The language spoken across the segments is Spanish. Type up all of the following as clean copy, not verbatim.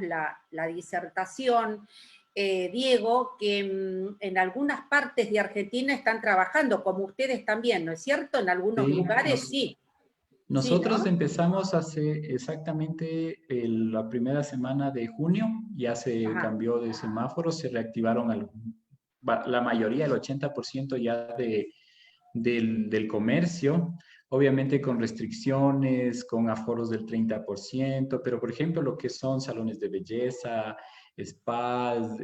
la disertación, Diego, que en algunas partes de Argentina están trabajando, como ustedes también, ¿no es cierto? En algunos Sí, lugares sí. Sí, nosotros ¿no? empezamos hace exactamente la primera semana de junio, ya se Ajá. cambió de semáforo, se reactivaron la mayoría, el 80% ya del comercio, obviamente con restricciones, con aforos del 30%, pero por ejemplo lo que son salones de belleza, spas,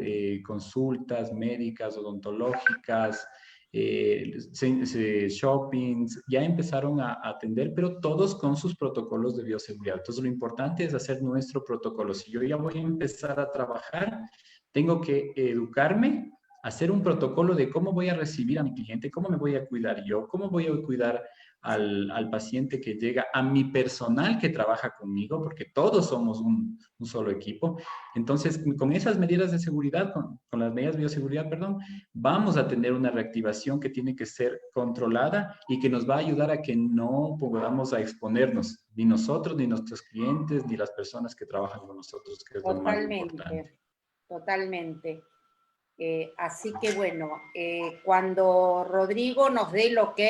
consultas médicas, odontológicas, shoppings, ya empezaron a atender, pero todos con sus protocolos de bioseguridad. Entonces, lo importante es hacer nuestro protocolo. Si yo ya voy a empezar a trabajar, tengo que educarme, hacer un protocolo de cómo voy a recibir a mi cliente, cómo me voy a cuidar yo, cómo voy a cuidar al paciente que llega, a mi personal que trabaja conmigo, porque todos somos un solo equipo. Entonces, con esas medidas de seguridad, con las medidas de bioseguridad, perdón, vamos a tener una reactivación que tiene que ser controlada y que nos va a ayudar a que no podamos a exponernos, ni nosotros, ni nuestros clientes, ni las personas que trabajan con nosotros, que es lo más importante. Totalmente, totalmente. Así que bueno, cuando Rodrigo nos dé el ok,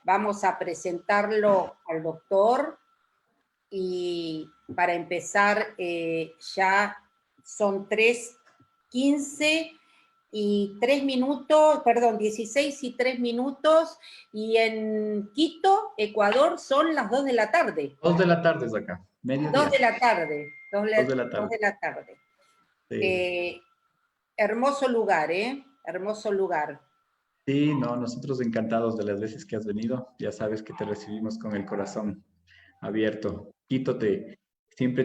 vamos a presentarlo al doctor y para empezar ya son 3:15 y 3 minutos, perdón, 16 y 3 minutos, y en Quito, Ecuador, son las 2 de la tarde. 2 de la tarde es acá, 2 mediodía. de la tarde, 2 de la 2 tarde. de la tarde. Sí. Hermoso lugar, ¿eh? Hermoso lugar. Sí, no, nosotros encantados de las veces que has venido. Ya sabes que te recibimos con el corazón abierto. Quito siempre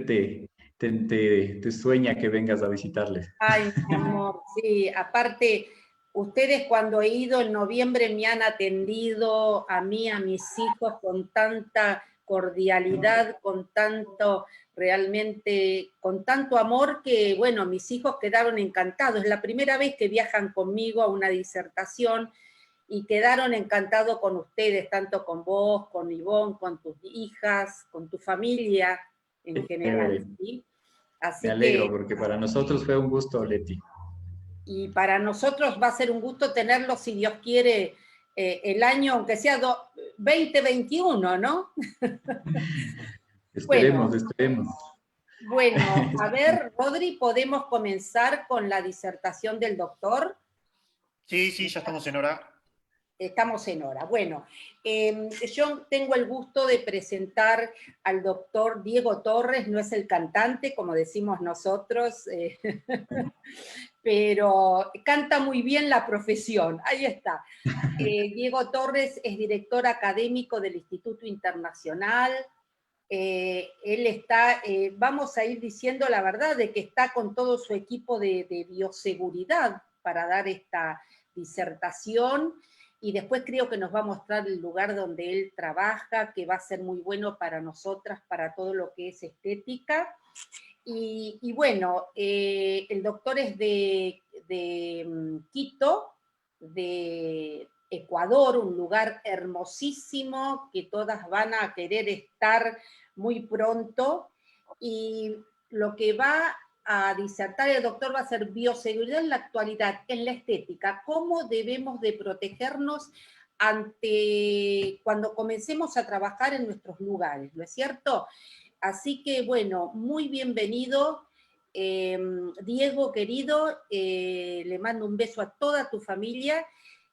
te sueña que vengas a visitarles. Ay, mi amor, sí, aparte, ustedes cuando he ido en noviembre me han atendido a mí, a mis hijos, con tanta cordialidad, con tanto, realmente, con tanto amor que, bueno, mis hijos quedaron encantados. Es la primera vez que viajan conmigo a una disertación y quedaron encantados con ustedes, tanto con vos, con Ivonne, con tus hijas, con tu familia en general, Chévere. ¿sí? Me Así alegro que porque para nosotros fue un gusto, Leti. y para nosotros va a ser un gusto tenerlo, si Dios quiere, el año, aunque sea 2021, ¿no? Esperemos, Bueno, esperemos. bueno, a ver, Rodri, ¿podemos comenzar con la disertación del doctor? Sí, sí, ya estamos en hora. Estamos en hora. Bueno, yo tengo el gusto de presentar al doctor Diego Torres, no es el cantante, como decimos nosotros, pero canta muy bien la profesión. Ahí está. Diego Torres es director académico del Instituto Internacional. Él está, vamos a ir diciendo la verdad, de que está con todo su equipo de bioseguridad para dar esta disertación, y después creo que nos va a mostrar el lugar donde él trabaja, que va a ser muy bueno para nosotras, para todo lo que es estética. Y bueno, el doctor es de Quito, de Ecuador, un lugar hermosísimo que todas van a querer estar muy pronto, y lo que va a disertar el doctor va a ser bioseguridad en la actualidad, en la estética, cómo debemos de protegernos ante cuando comencemos a trabajar en nuestros lugares, ¿no es cierto? Así que, bueno, muy bienvenido, Diego, querido, le mando un beso a toda tu familia,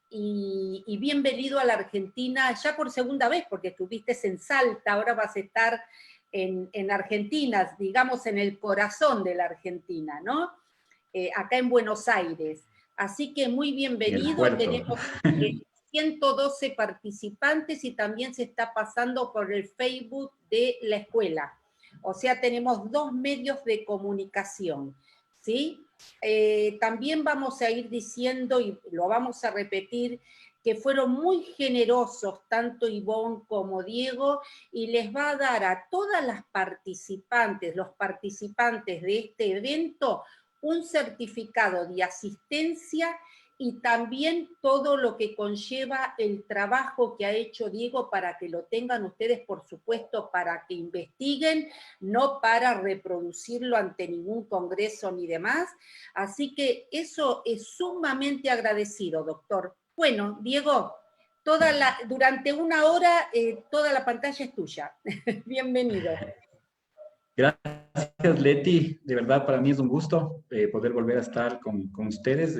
y bienvenido a la Argentina, ya por segunda vez, porque estuviste en Salta, ahora vas a estar en Argentina, digamos en el corazón de la Argentina, ¿no? Acá en Buenos Aires. Así que muy En el bienvenido, puerto. tenemos 112 participantes y también se está pasando por el Facebook de la escuela. O sea, tenemos 2 medios de comunicación, ¿sí? También vamos a ir diciendo, y lo vamos a repetir, que fueron muy generosos tanto Ivonne como Diego, y les va a dar a todas las participantes, los participantes de este evento, un certificado de asistencia y también todo lo que conlleva el trabajo que ha hecho Diego para que lo tengan ustedes, por supuesto, para que investiguen, no para reproducirlo ante ningún congreso ni demás. Así que eso es sumamente agradecido, doctor. Bueno, Diego, durante una hora toda la pantalla es tuya. Bienvenido. Gracias, Leti. De verdad, para mí es un gusto poder volver a estar con ustedes.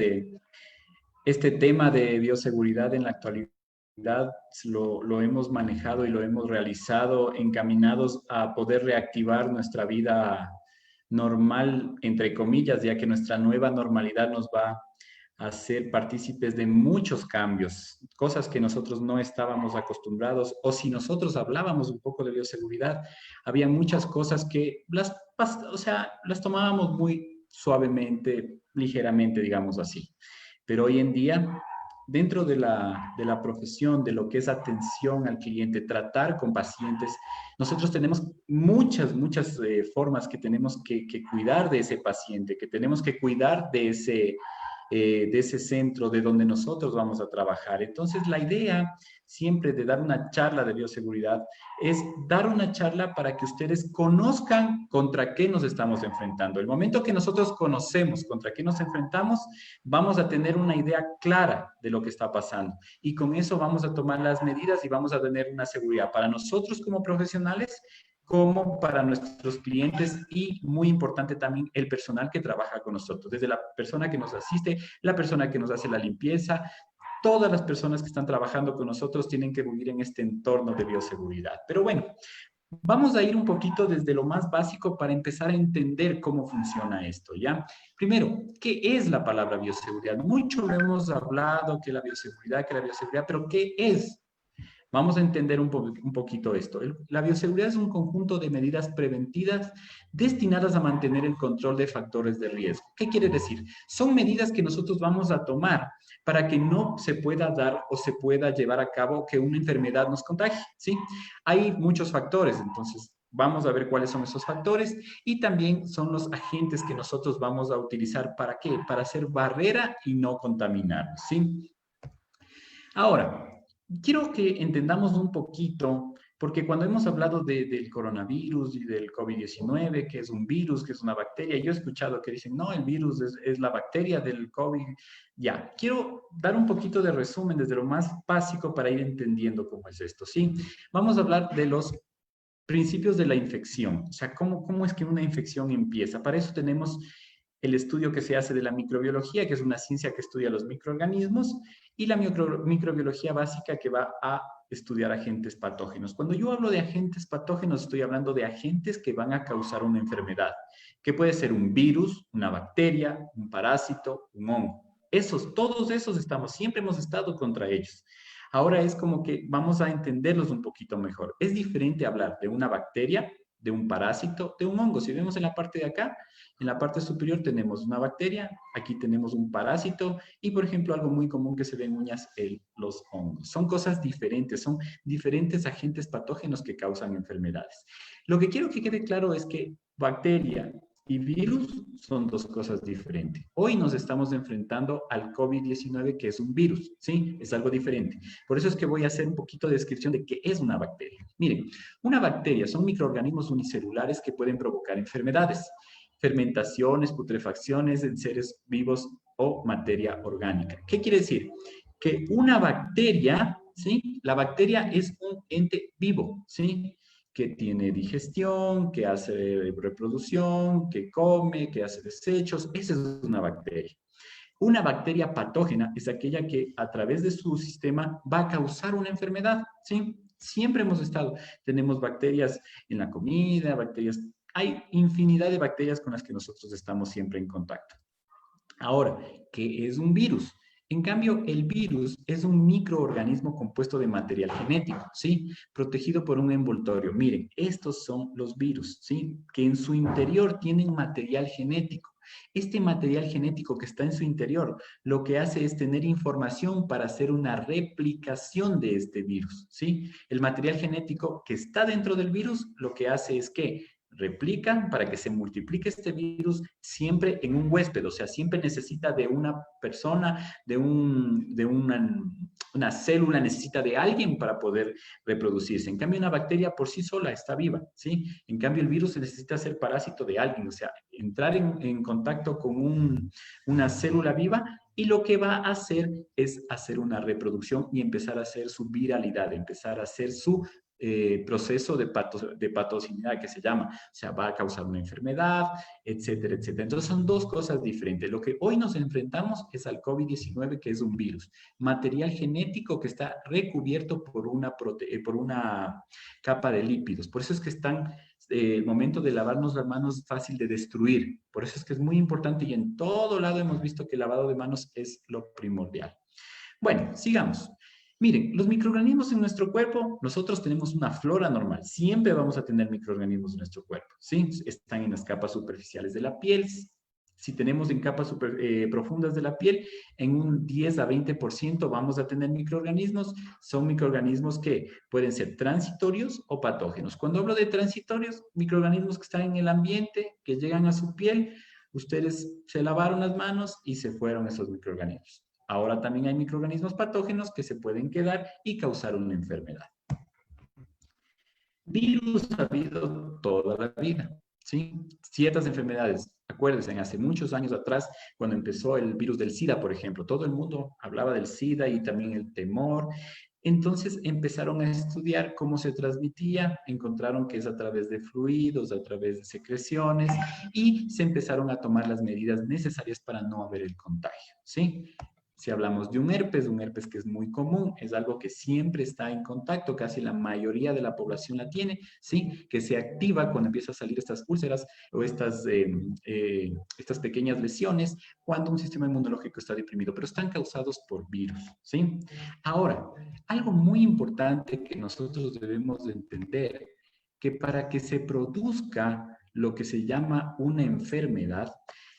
Este tema de bioseguridad en la actualidad lo hemos manejado y lo hemos realizado encaminados a poder reactivar nuestra vida normal, entre comillas, ya que nuestra nueva normalidad nos va a ser partícipes de muchos cambios, cosas que nosotros no estábamos acostumbrados, o si nosotros hablábamos un poco de bioseguridad, había muchas cosas que las tomábamos muy suavemente, ligeramente, digamos así. Pero hoy en día, dentro de la profesión, de lo que es atención al cliente, tratar con pacientes, nosotros tenemos muchas formas que tenemos que cuidar de ese paciente, que tenemos que cuidar de ese centro de donde nosotros vamos a trabajar. Entonces, la idea siempre de dar una charla de bioseguridad es dar una charla para que ustedes conozcan contra qué nos estamos enfrentando. El momento que nosotros conocemos contra qué nos enfrentamos, vamos a tener una idea clara de lo que está pasando. Y con eso vamos a tomar las medidas y vamos a tener una seguridad para nosotros como profesionales, como para nuestros clientes y, muy importante también, el personal que trabaja con nosotros, desde la persona que nos asiste, la persona que nos hace la limpieza. Todas las personas que están trabajando con nosotros tienen que vivir en este entorno de bioseguridad. Pero bueno, vamos a ir un poquito desde lo más básico para empezar a entender cómo funciona esto, ¿ya? Primero, ¿qué es la palabra bioseguridad? Mucho lo hemos hablado, que la bioseguridad, pero ¿qué es? Vamos a entender un poquito esto. La bioseguridad es un conjunto de medidas preventivas destinadas a mantener el control de factores de riesgo. ¿Qué quiere decir? Son medidas que nosotros vamos a tomar para que no se pueda dar o se pueda llevar a cabo que una enfermedad nos contagie, ¿sí? Hay muchos factores, entonces vamos a ver cuáles son esos factores y también son los agentes que nosotros vamos a utilizar. ¿Para qué? Para hacer barrera y no contaminar, ¿sí? Ahora, quiero que entendamos un poquito, porque cuando hemos hablado del coronavirus y del COVID-19, que es un virus, que es una bacteria, yo he escuchado que dicen, no, el virus es la bacteria del COVID. Ya, quiero dar un poquito de resumen desde lo más básico para ir entendiendo cómo es esto, ¿sí? Vamos a hablar de los principios de la infección, o sea, cómo es que una infección empieza. Para eso tenemos el estudio que se hace de la microbiología, que es una ciencia que estudia los microorganismos, y la microbiología básica, que va a estudiar agentes patógenos. Cuando yo hablo de agentes patógenos, estoy hablando de agentes que van a causar una enfermedad, que puede ser un virus, una bacteria, un parásito, un hongo. Todos esos siempre hemos estado contra ellos. Ahora es como que vamos a entenderlos un poquito mejor. Es diferente hablar de una bacteria, de un parásito, de un hongo. Si vemos en la parte de acá, en la parte superior tenemos una bacteria, aquí tenemos un parásito y, por ejemplo, algo muy común que se ve en uñas, los hongos. Son cosas diferentes, son diferentes agentes patógenos que causan enfermedades. Lo que quiero que quede claro es que bacteria y virus son dos cosas diferentes. Hoy nos estamos enfrentando al COVID-19, que es un virus, ¿sí? Es algo diferente. Por eso es que voy a hacer un poquito de descripción de qué es una bacteria. Miren, una bacteria son microorganismos unicelulares que pueden provocar enfermedades, fermentaciones, putrefacciones en seres vivos o materia orgánica. ¿Qué quiere decir? Que una bacteria, ¿sí? La bacteria es un ente vivo, ¿sí? Que tiene digestión, que hace reproducción, que come, que hace desechos. Esa es una bacteria. Una bacteria patógena es aquella que a través de su sistema va a causar una enfermedad, ¿sí? Siempre tenemos bacterias en la comida, hay infinidad de bacterias con las que nosotros estamos siempre en contacto. Ahora, ¿qué es un virus? En cambio, el virus es un microorganismo compuesto de material genético, ¿sí? Protegido por un envoltorio. Miren, estos son los virus, ¿sí? Que en su interior tienen material genético. Este material genético que está en su interior lo que hace es tener información para hacer una replicación de este virus, ¿sí? El material genético que está dentro del virus lo que hace es que replican, para que se multiplique este virus siempre en un huésped, o sea, siempre necesita de una persona, de una célula, necesita de alguien para poder reproducirse. En cambio, una bacteria por sí sola está viva, ¿sí? En cambio, el virus necesita ser parásito de alguien, o sea, entrar en contacto con una célula viva, y lo que va a hacer es hacer una reproducción y empezar a hacer su viralidad, empezar a hacer su proceso de patogeneidad que se llama, o sea, va a causar una enfermedad, etcétera, etcétera. Entonces son dos cosas diferentes. Lo que hoy nos enfrentamos es al COVID-19, que es un virus, material genético que está recubierto por una capa de lípidos. Por eso es que el momento de lavarnos las manos es fácil de destruir. Por eso es que es muy importante, y en todo lado hemos visto que el lavado de manos es lo primordial. Bueno, sigamos. Miren, los microorganismos en nuestro cuerpo, nosotros tenemos una flora normal. Siempre vamos a tener microorganismos en nuestro cuerpo, ¿sí? Están en las capas superficiales de la piel. Si tenemos en capas profundas de la piel, en un 10 a 20% vamos a tener microorganismos. Son microorganismos que pueden ser transitorios o patógenos. Cuando hablo de transitorios, microorganismos que están en el ambiente, que llegan a su piel, ustedes se lavaron las manos y se fueron esos microorganismos. Ahora también hay microorganismos patógenos que se pueden quedar y causar una enfermedad. Virus ha habido toda la vida, ¿sí? Ciertas enfermedades, acuérdense, hace muchos años atrás, cuando empezó el virus del SIDA, por ejemplo, todo el mundo hablaba del SIDA y también el temor. Entonces empezaron a estudiar cómo se transmitía, encontraron que es a través de fluidos, a través de secreciones, y se empezaron a tomar las medidas necesarias para no haber el contagio, ¿sí? Si hablamos de un herpes que es muy común, es algo que siempre está en contacto, casi la mayoría de la población la tiene, ¿sí? Que se activa cuando empiezan a salir estas úlceras o estas pequeñas lesiones cuando un sistema inmunológico está deprimido, pero están causados por virus, ¿sí? Ahora, algo muy importante que nosotros debemos de entender, que para que se produzca lo que se llama una enfermedad,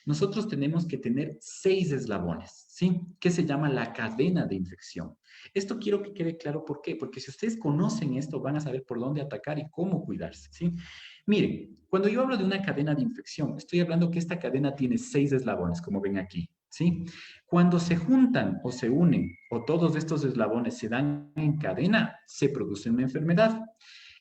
nosotros tenemos que tener 6 eslabones, ¿sí? Que se llama la cadena de infección. Esto quiero que quede claro, ¿por qué? Porque si ustedes conocen esto, van a saber por dónde atacar y cómo cuidarse, ¿sí? Miren, cuando yo hablo de una cadena de infección, estoy hablando que esta cadena tiene 6 eslabones, como ven aquí, ¿sí? Cuando se juntan o se unen, o todos estos eslabones se dan en cadena, se produce una enfermedad.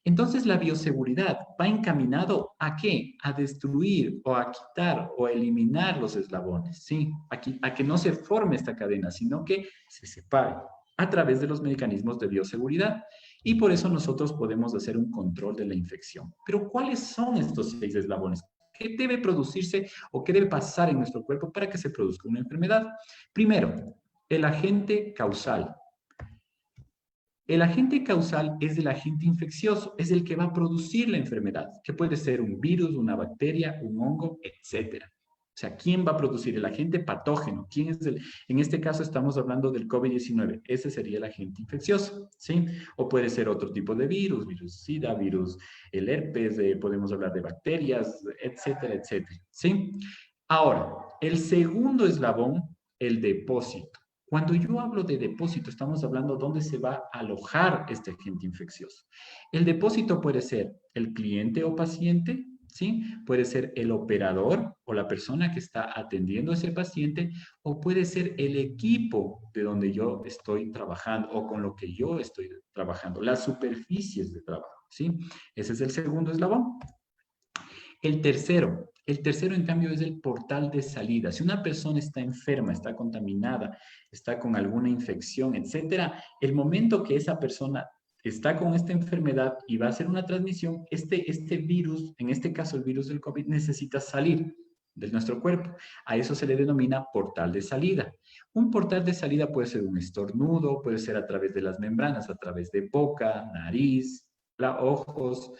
Entonces, la bioseguridad va encaminado ¿a qué? A destruir o a quitar o a eliminar los eslabones, ¿sí? A que no se forme esta cadena, sino que se separe a través de los mecanismos de bioseguridad. Y por eso nosotros podemos hacer un control de la infección. Pero, ¿cuáles son estos 6 eslabones? ¿Qué debe producirse o qué debe pasar en nuestro cuerpo para que se produzca una enfermedad? Primero, el agente causal. El agente causal es el agente infeccioso, es el que va a producir la enfermedad, que puede ser un virus, una bacteria, un hongo, etc. O sea, ¿quién va a producir? El agente patógeno. ¿Quién es en este caso estamos hablando del COVID-19. Ese sería el agente infeccioso, ¿sí? O puede ser otro tipo de virus, virus SIDA, virus el herpes, podemos hablar de bacterias, etcétera, etcétera, ¿sí? Ahora, el segundo eslabón, el depósito. Cuando yo hablo de depósito, estamos hablando de dónde se va a alojar este agente infeccioso. El depósito puede ser el cliente o paciente, ¿sí? Puede ser el operador o la persona que está atendiendo a ese paciente, o puede ser el equipo de donde yo estoy trabajando o con lo que yo estoy trabajando, las superficies de trabajo, ¿sí? Ese es el segundo eslabón. El tercero, en cambio, es el portal de salida. Si una persona está enferma, está contaminada, está con alguna infección, etcétera, el momento que esa persona está con esta enfermedad y va a hacer una transmisión, este virus, en este caso el virus del COVID, necesita salir de nuestro cuerpo. A eso se le denomina portal de salida. Un portal de salida puede ser un estornudo, puede ser a través de las membranas, a través de boca, nariz, ojos.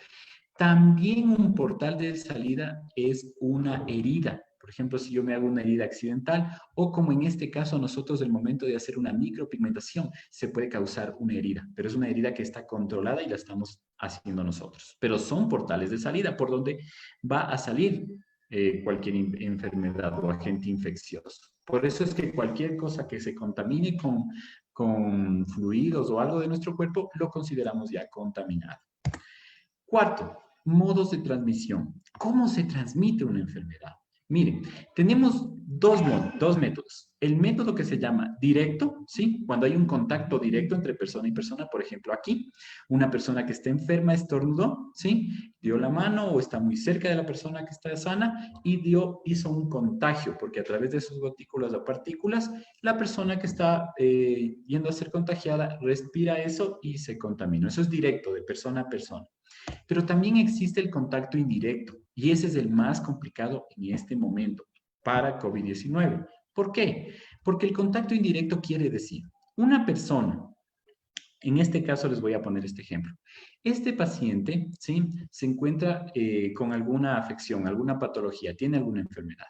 También un portal de salida es una herida. Por ejemplo, si yo me hago una herida accidental o como en este caso nosotros el momento de hacer una micropigmentación se puede causar una herida, pero es una herida que está controlada y la estamos haciendo nosotros. Pero son portales de salida por donde va a salir cualquier enfermedad o agente infeccioso. Por eso es que cualquier cosa que se contamine con fluidos o algo de nuestro cuerpo lo consideramos ya contaminado. Cuarto, Modos de transmisión. ¿Cómo se transmite una enfermedad? Miren, tenemos dos métodos. El método que se llama directo, ¿sí? Cuando hay un contacto directo entre persona y persona, por ejemplo, aquí, una persona que está enferma estornudó, ¿sí? Dio la mano o está muy cerca de la persona que está sana y hizo un contagio, porque a través de sus gotículas o partículas, la persona que está yendo a ser contagiada respira eso y se contamina. Eso es directo, de persona a persona. Pero también existe el contacto indirecto y ese es el más complicado en este momento para COVID-19. ¿Por qué? Porque el contacto indirecto quiere decir una persona, en este caso les voy a poner este ejemplo. Este paciente, ¿sí? Se encuentra con alguna afección, alguna patología, tiene alguna enfermedad.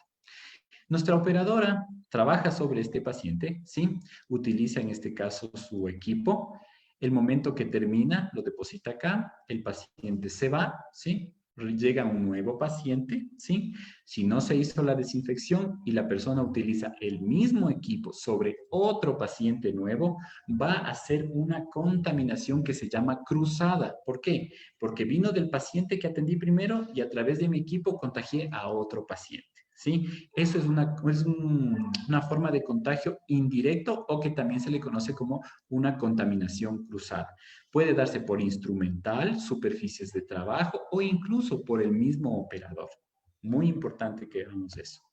Nuestra operadora trabaja sobre este paciente, ¿sí? Utiliza en este caso su equipo. El momento que termina, lo deposita acá, el paciente se va, ¿sí? Llega un nuevo paciente, ¿sí? Si no se hizo la desinfección y la persona utiliza el mismo equipo sobre otro paciente nuevo, va a hacer una contaminación que se llama cruzada. ¿Por qué? Porque vino del paciente que atendí primero y a través de mi equipo contagié a otro paciente. ¿Sí? Eso es una forma de contagio indirecto o que también se le conoce como una contaminación cruzada. Puede darse por instrumental, superficies de trabajo o incluso por el mismo operador. Muy importante que hagamos eso.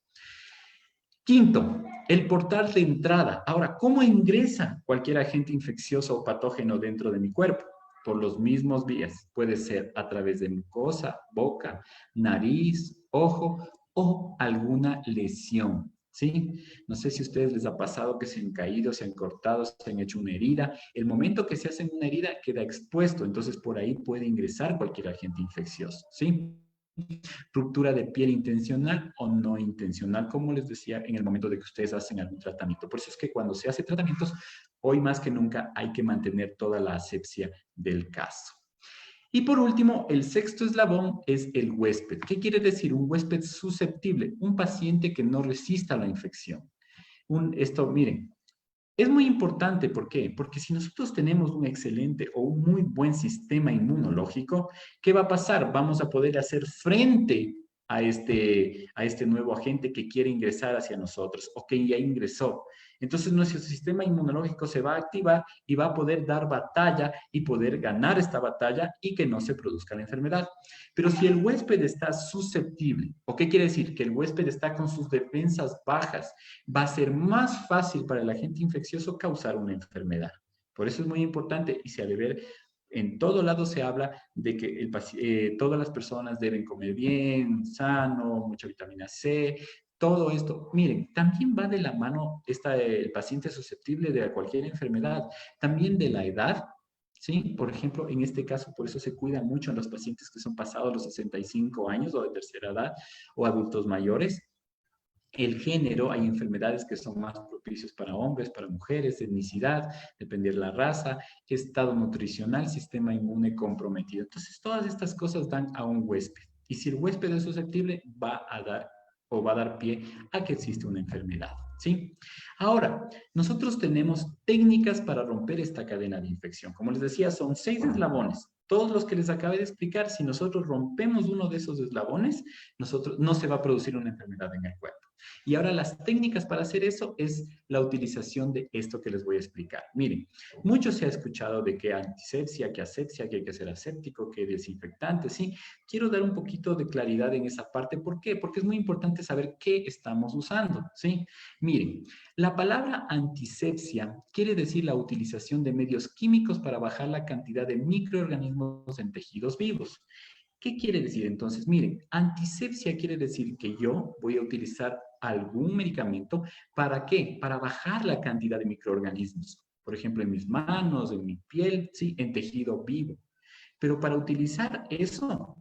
Quinto, el portal de entrada. Ahora, ¿cómo ingresa cualquier agente infeccioso o patógeno dentro de mi cuerpo? Por los mismos vías. Puede ser a través de mucosa, boca, nariz, ojo o alguna lesión, ¿sí? No sé si a ustedes les ha pasado que se han caído, se han cortado, se han hecho una herida. El momento que se hacen una herida queda expuesto, entonces por ahí puede ingresar cualquier agente infeccioso, ¿sí? Ruptura de piel intencional o no intencional, como les decía en el momento de que ustedes hacen algún tratamiento. Por eso es que cuando se hace tratamientos, hoy más que nunca hay que mantener toda la asepsia del caso. Y por último, el sexto eslabón es el huésped. ¿Qué quiere decir? Un huésped susceptible, un paciente que no resista la infección. Miren, es muy importante, ¿por qué? Porque si nosotros tenemos un excelente o un muy buen sistema inmunológico, ¿qué va a pasar? Vamos a poder hacer frente a este nuevo agente que quiere ingresar hacia nosotros o que ya ingresó. Entonces nuestro sistema inmunológico se va a activar y va a poder dar batalla y poder ganar esta batalla y que no se produzca la enfermedad. Pero si el huésped está susceptible, ¿o qué quiere decir? Que el huésped está con sus defensas bajas, va a ser más fácil para el agente infeccioso causar una enfermedad. Por eso es muy importante y se ha de ver, en todo lado se habla de que todas las personas deben comer bien, sano, mucha vitamina C, todo esto. Miren, también va de la mano el paciente susceptible de cualquier enfermedad, también de la edad. ¿Sí? Por ejemplo, en este caso, por eso se cuida mucho a los pacientes que son pasados los 65 años o de tercera edad o adultos mayores. El género, hay enfermedades que son más propicios para hombres, para mujeres, etnicidad, depende de la raza, estado nutricional, sistema inmune comprometido. Entonces, todas estas cosas dan a un huésped. Y si el huésped es susceptible, va a dar pie a que existe una enfermedad, ¿sí? Ahora, nosotros tenemos técnicas para romper esta cadena de infección. Como les decía, son 6 eslabones. Todos los que les acabé de explicar, si nosotros rompemos uno de esos eslabones, no se va a producir una enfermedad en el cuerpo. Y ahora las técnicas para hacer eso es la utilización de esto que les voy a explicar. Miren, mucho se ha escuchado de que antisepsia, que asepsia, que hay que ser aséptico, que desinfectante, ¿sí? Quiero dar un poquito de claridad en esa parte. ¿Por qué? Porque es muy importante saber qué estamos usando, ¿sí? Miren, la palabra antisepsia quiere decir la utilización de medios químicos para bajar la cantidad de microorganismos en tejidos vivos. ¿Qué quiere decir entonces? Miren, antisepsia quiere decir que yo voy a utilizar algún medicamento. ¿Para qué? Para bajar la cantidad de microorganismos. Por ejemplo, en mis manos, en mi piel, sí, en tejido vivo. Pero para utilizar eso,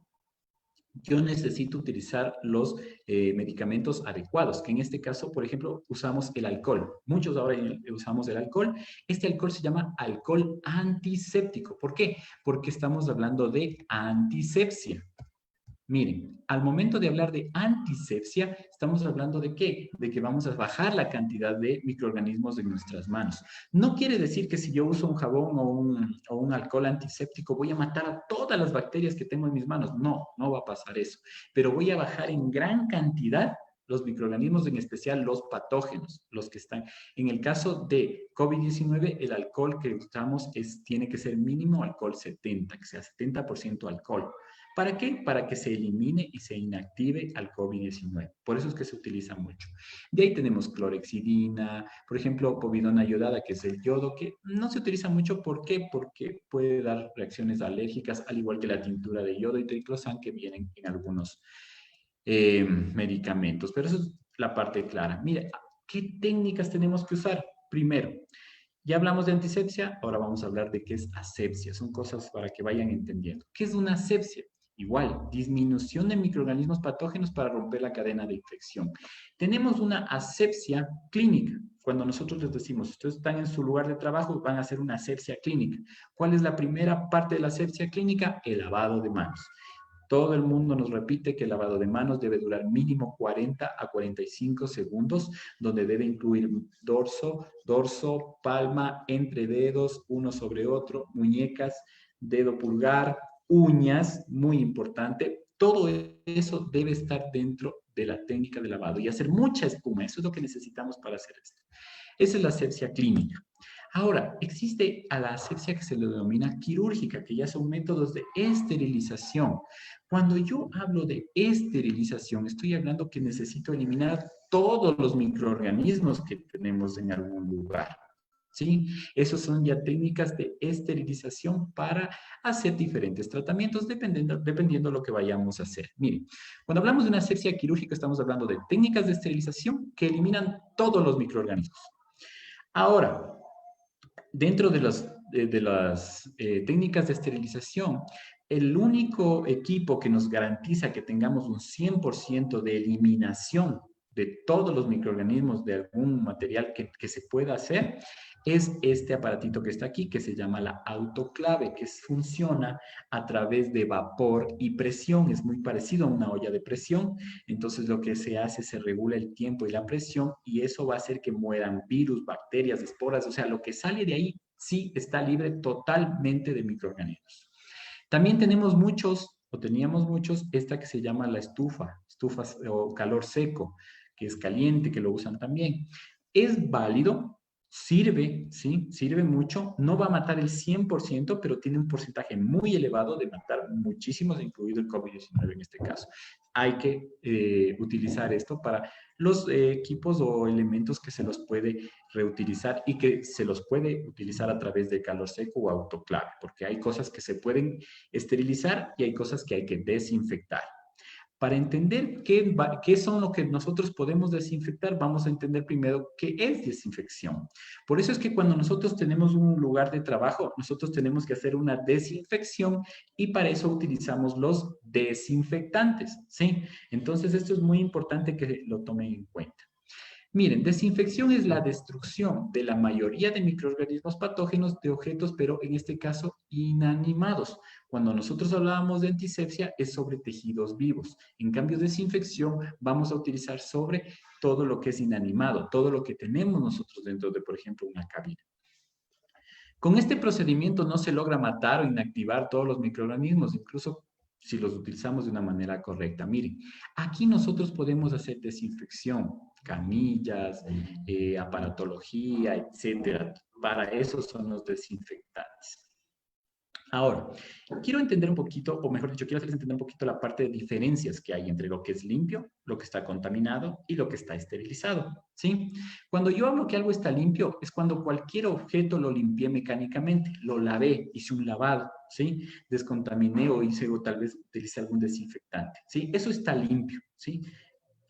yo necesito utilizar los medicamentos adecuados, que en este caso, por ejemplo, usamos el alcohol. Muchos ahora usamos el alcohol. Este alcohol se llama alcohol antiséptico. ¿Por qué? Porque estamos hablando de antisepsia. Miren, al momento de hablar de antisepsia, estamos hablando de ¿qué? De que vamos a bajar la cantidad de microorganismos en nuestras manos. No quiere decir que si yo uso un jabón o un alcohol antiséptico voy a matar a todas las bacterias que tengo en mis manos. No, no va a pasar eso. Pero voy a bajar en gran cantidad los microorganismos, en especial los patógenos, los que están. En el caso de COVID-19, el alcohol que usamos tiene que ser mínimo alcohol 70, que sea 70% alcohol. ¿Para qué? Para que se elimine y se inactive al COVID-19. Por eso es que se utiliza mucho. De ahí tenemos clorexidina, por ejemplo, povidona iodada, que es el yodo, que no se utiliza mucho. ¿Por qué? Porque puede dar reacciones alérgicas, al igual que la tintura de yodo y triclosan que vienen en algunos medicamentos. Pero eso es la parte clara. Mira, ¿qué técnicas tenemos que usar? Primero, ya hablamos de antisepsia, ahora vamos a hablar de qué es asepsia. Son cosas para que vayan entendiendo. ¿Qué es una asepsia? Igual, disminución de microorganismos patógenos para romper la cadena de infección. Tenemos una asepsia clínica. Cuando nosotros les decimos, ustedes están en su lugar de trabajo, van a hacer una asepsia clínica. ¿Cuál es la primera parte de la asepsia clínica? El lavado de manos. Todo el mundo nos repite que el lavado de manos debe durar mínimo 40 a 45 segundos, donde debe incluir dorso, palma, entre dedos, uno sobre otro, muñecas, dedo pulgar, uñas, muy importante. Todo eso debe estar dentro de la técnica de lavado y hacer mucha espuma. Eso es lo que necesitamos para hacer esto. Esa es la asepsia clínica. Ahora, existe a la asepsia que se le denomina quirúrgica, que ya son métodos de esterilización. Cuando yo hablo de esterilización, estoy hablando que necesito eliminar todos los microorganismos que tenemos en algún lugar. ¿Sí? Esas son ya técnicas de esterilización para hacer diferentes tratamientos dependiendo de lo que vayamos a hacer. Miren, cuando hablamos de una asepsia quirúrgica, estamos hablando de técnicas de esterilización que eliminan todos los microorganismos. Ahora, dentro de las técnicas de esterilización, el único equipo que nos garantiza que tengamos un 100% de eliminación de todos los microorganismos de algún material que se pueda hacer es este aparatito que está aquí, que se llama la autoclave, que funciona a través de vapor y presión. Es muy parecido a una olla de presión. Entonces lo que se hace, se regula el tiempo y la presión y eso va a hacer que mueran virus, bacterias, esporas. O sea, lo que sale de ahí sí está libre totalmente de microorganismos. También tenemos muchos, o teníamos muchos, esta que se llama la estufa o calor seco, que es caliente, que lo usan también. Es válido, sirve, ¿sí? Sirve mucho, no va a matar el 100%, pero tiene un porcentaje muy elevado de matar muchísimos, incluido el COVID-19 en este caso. Hay que utilizar esto para los equipos o elementos que se los puede reutilizar y que se los puede utilizar a través de calor seco o autoclave, porque hay cosas que se pueden esterilizar y hay cosas que hay que desinfectar. Para entender qué son lo que nosotros podemos desinfectar, vamos a entender primero qué es desinfección. Por eso es que cuando nosotros tenemos un lugar de trabajo, nosotros tenemos que hacer una desinfección y para eso utilizamos los desinfectantes, ¿sí? Entonces, esto es muy importante que lo tomen en cuenta. Miren, desinfección es la destrucción de la mayoría de microorganismos patógenos de objetos, pero en este caso inanimados. Cuando nosotros hablábamos de antisepsia es sobre tejidos vivos. En cambio, desinfección vamos a utilizar sobre todo lo que es inanimado, todo lo que tenemos nosotros dentro de, por ejemplo, una cabina. Con este procedimiento no se logra matar o inactivar todos los microorganismos, incluso si los utilizamos de una manera correcta. Miren, aquí nosotros podemos hacer desinfección, camillas, aparatología, etcétera. Para eso son los desinfectantes. Ahora, quiero entender un poquito, o mejor dicho, quiero hacerles entender un poquito la parte de diferencias que hay entre lo que es limpio, lo que está contaminado y lo que está esterilizado, ¿sí? Cuando yo hablo que algo está limpio, es cuando cualquier objeto lo limpié mecánicamente, lo lavé, hice un lavado, ¿sí? Descontaminé o hice, o tal vez utilicé algún desinfectante, ¿sí? Eso está limpio, ¿sí?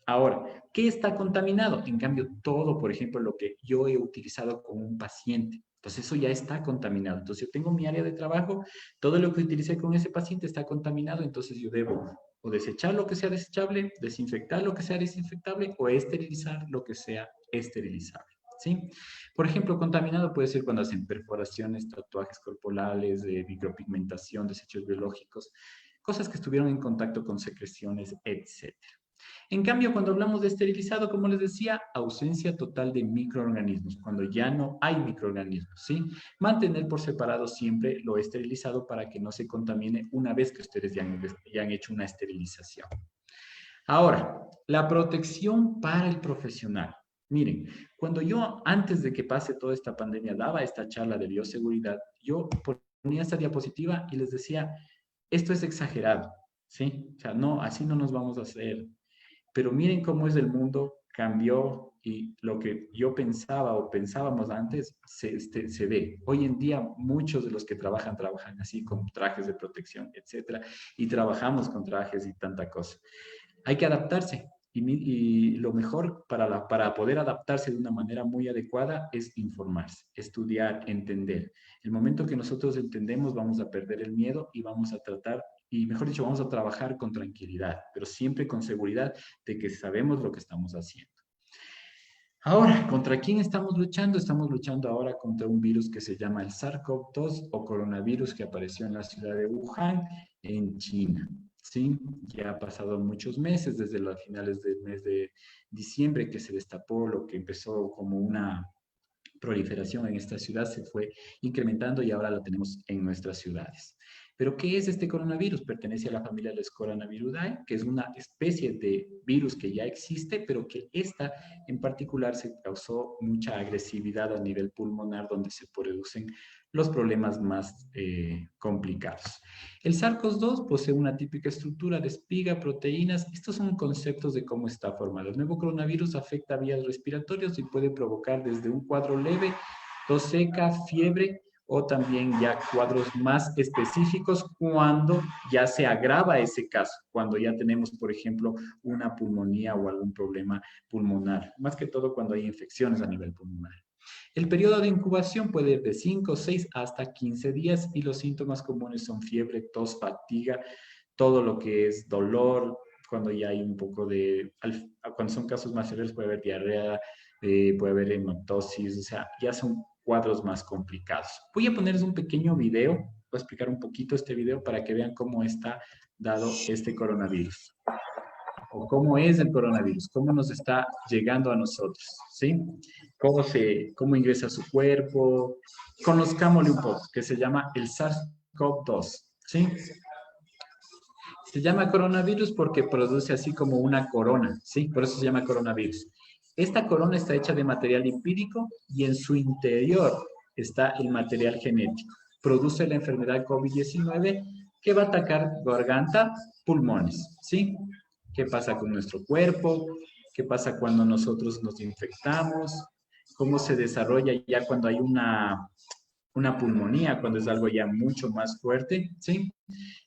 Ahora, ¿qué está contaminado? En cambio, todo, por ejemplo, lo que yo he utilizado con un paciente. Entonces, eso ya está contaminado. Entonces, yo tengo mi área de trabajo, todo lo que utilicé con ese paciente está contaminado, entonces yo debo o desechar lo que sea desechable, desinfectar lo que sea desinfectable o esterilizar lo que sea esterilizable. ¿Sí? Por ejemplo, contaminado puede ser cuando hacen perforaciones, tatuajes corporales, micropigmentación, desechos biológicos. cosas que estuvieron en contacto con secreciones, etc. En cambio, cuando hablamos de esterilizado, como les decía, ausencia total de microorganismos, cuando ya no hay microorganismos, ¿sí? Mantener por separado siempre lo esterilizado para que no se contamine una vez que ustedes ya han hecho una esterilización. Ahora, la protección para el profesional. Miren, cuando yo, antes de que pase toda esta pandemia, daba esta charla de bioseguridad, yo ponía esta diapositiva y les decía, esto es exagerado, ¿sí? O sea, no, así no nos vamos a hacer. Pero miren cómo es el mundo, cambió y lo que yo pensaba o pensábamos antes se ve. Hoy en día muchos de los que trabajan así con trajes de protección, etcétera, y trabajamos con trajes y tanta cosa. Hay que adaptarse y lo mejor para poder adaptarse de una manera muy adecuada es informarse, estudiar, entender. El momento que nosotros entendemos vamos a perder el miedo y vamos a tratar, y mejor dicho, vamos a trabajar con tranquilidad, pero siempre con seguridad de que sabemos lo que estamos haciendo. Ahora, ¿contra quién estamos luchando? Estamos luchando ahora contra un virus que se llama el SARS-CoV-2 o coronavirus que apareció en la ciudad de Wuhan, en China. ¿Sí? Ya ha pasado muchos meses, desde los finales del mes de diciembre que se destapó lo que empezó como una proliferación en esta ciudad, se fue incrementando y ahora lo tenemos en nuestras ciudades. Pero, ¿qué es este coronavirus? Pertenece a la familia de los Coronaviridae, que es una especie de virus que ya existe, pero que esta en particular se causó mucha agresividad a nivel pulmonar, donde se producen los problemas más complicados. El SARS-CoV-2 posee una típica estructura de espiga, proteínas. Estos son conceptos de cómo está formado. El nuevo coronavirus afecta vías respiratorias y puede provocar desde un cuadro leve, tos seca, fiebre, o también ya cuadros más específicos cuando ya se agrava ese caso, cuando ya tenemos, por ejemplo, una pulmonía o algún problema pulmonar, más que todo cuando hay infecciones a nivel pulmonar. El periodo de incubación puede ir de 5, 6 hasta 15 días y los síntomas comunes son fiebre, tos, fatiga, todo lo que es dolor, cuando ya hay un poco de, cuando son casos más severos puede haber diarrea, puede haber hematosis, o sea, ya son cuadros más complicados. Voy a ponerles un pequeño video, voy a explicar un poquito este video para que vean cómo está dado este coronavirus. O cómo es el coronavirus, cómo nos está llegando a nosotros, ¿sí? Cómo ingresa a su cuerpo. Conozcámosle un poco, que se llama el SARS-CoV-2, ¿sí? Se llama coronavirus porque produce así como una corona, ¿sí? Por eso se llama coronavirus. Esta corona está hecha de material lipídico y en su interior está el material genético. Produce la enfermedad COVID-19 que va a atacar garganta, pulmones, ¿sí? ¿Qué pasa con nuestro cuerpo? ¿Qué pasa cuando nosotros nos infectamos? ¿Cómo se desarrolla ya cuando hay una pulmonía, cuando es algo ya mucho más fuerte? ¿Sí?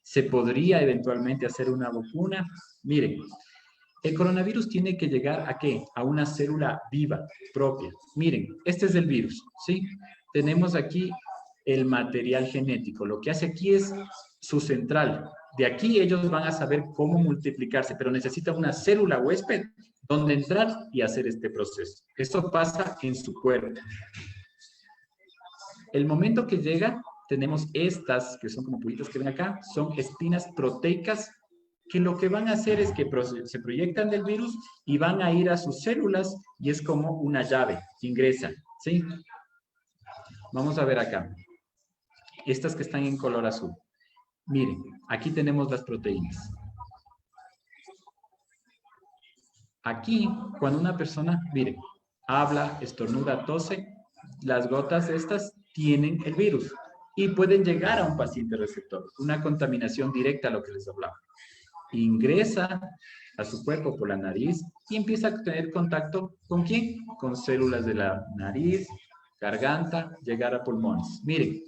¿Se podría eventualmente hacer una vacuna? Miren, el coronavirus tiene que llegar ¿a qué? A una célula viva, propia. Miren, este es el virus, ¿sí? Tenemos aquí el material genético. Lo que hace aquí es su central. De aquí ellos van a saber cómo multiplicarse, pero necesitan una célula huésped donde entrar y hacer este proceso. Esto pasa en su cuerpo. El momento que llega, tenemos estas, que son como pullitas que ven acá, son espinas proteicas que lo que van a hacer es que se proyectan del virus y van a ir a sus células y es como una llave, ingresa, ¿sí? Vamos a ver acá. Estas que están en color azul. Miren, aquí tenemos las proteínas. Aquí, cuando una persona, miren, habla, estornuda, tose, las gotas estas tienen el virus y pueden llegar a un paciente receptor. Una contaminación directa a lo que les hablaba. Ingresa a su cuerpo por la nariz y empieza a tener contacto ¿con quién? Con células de la nariz, garganta, llegar a pulmones. Miren,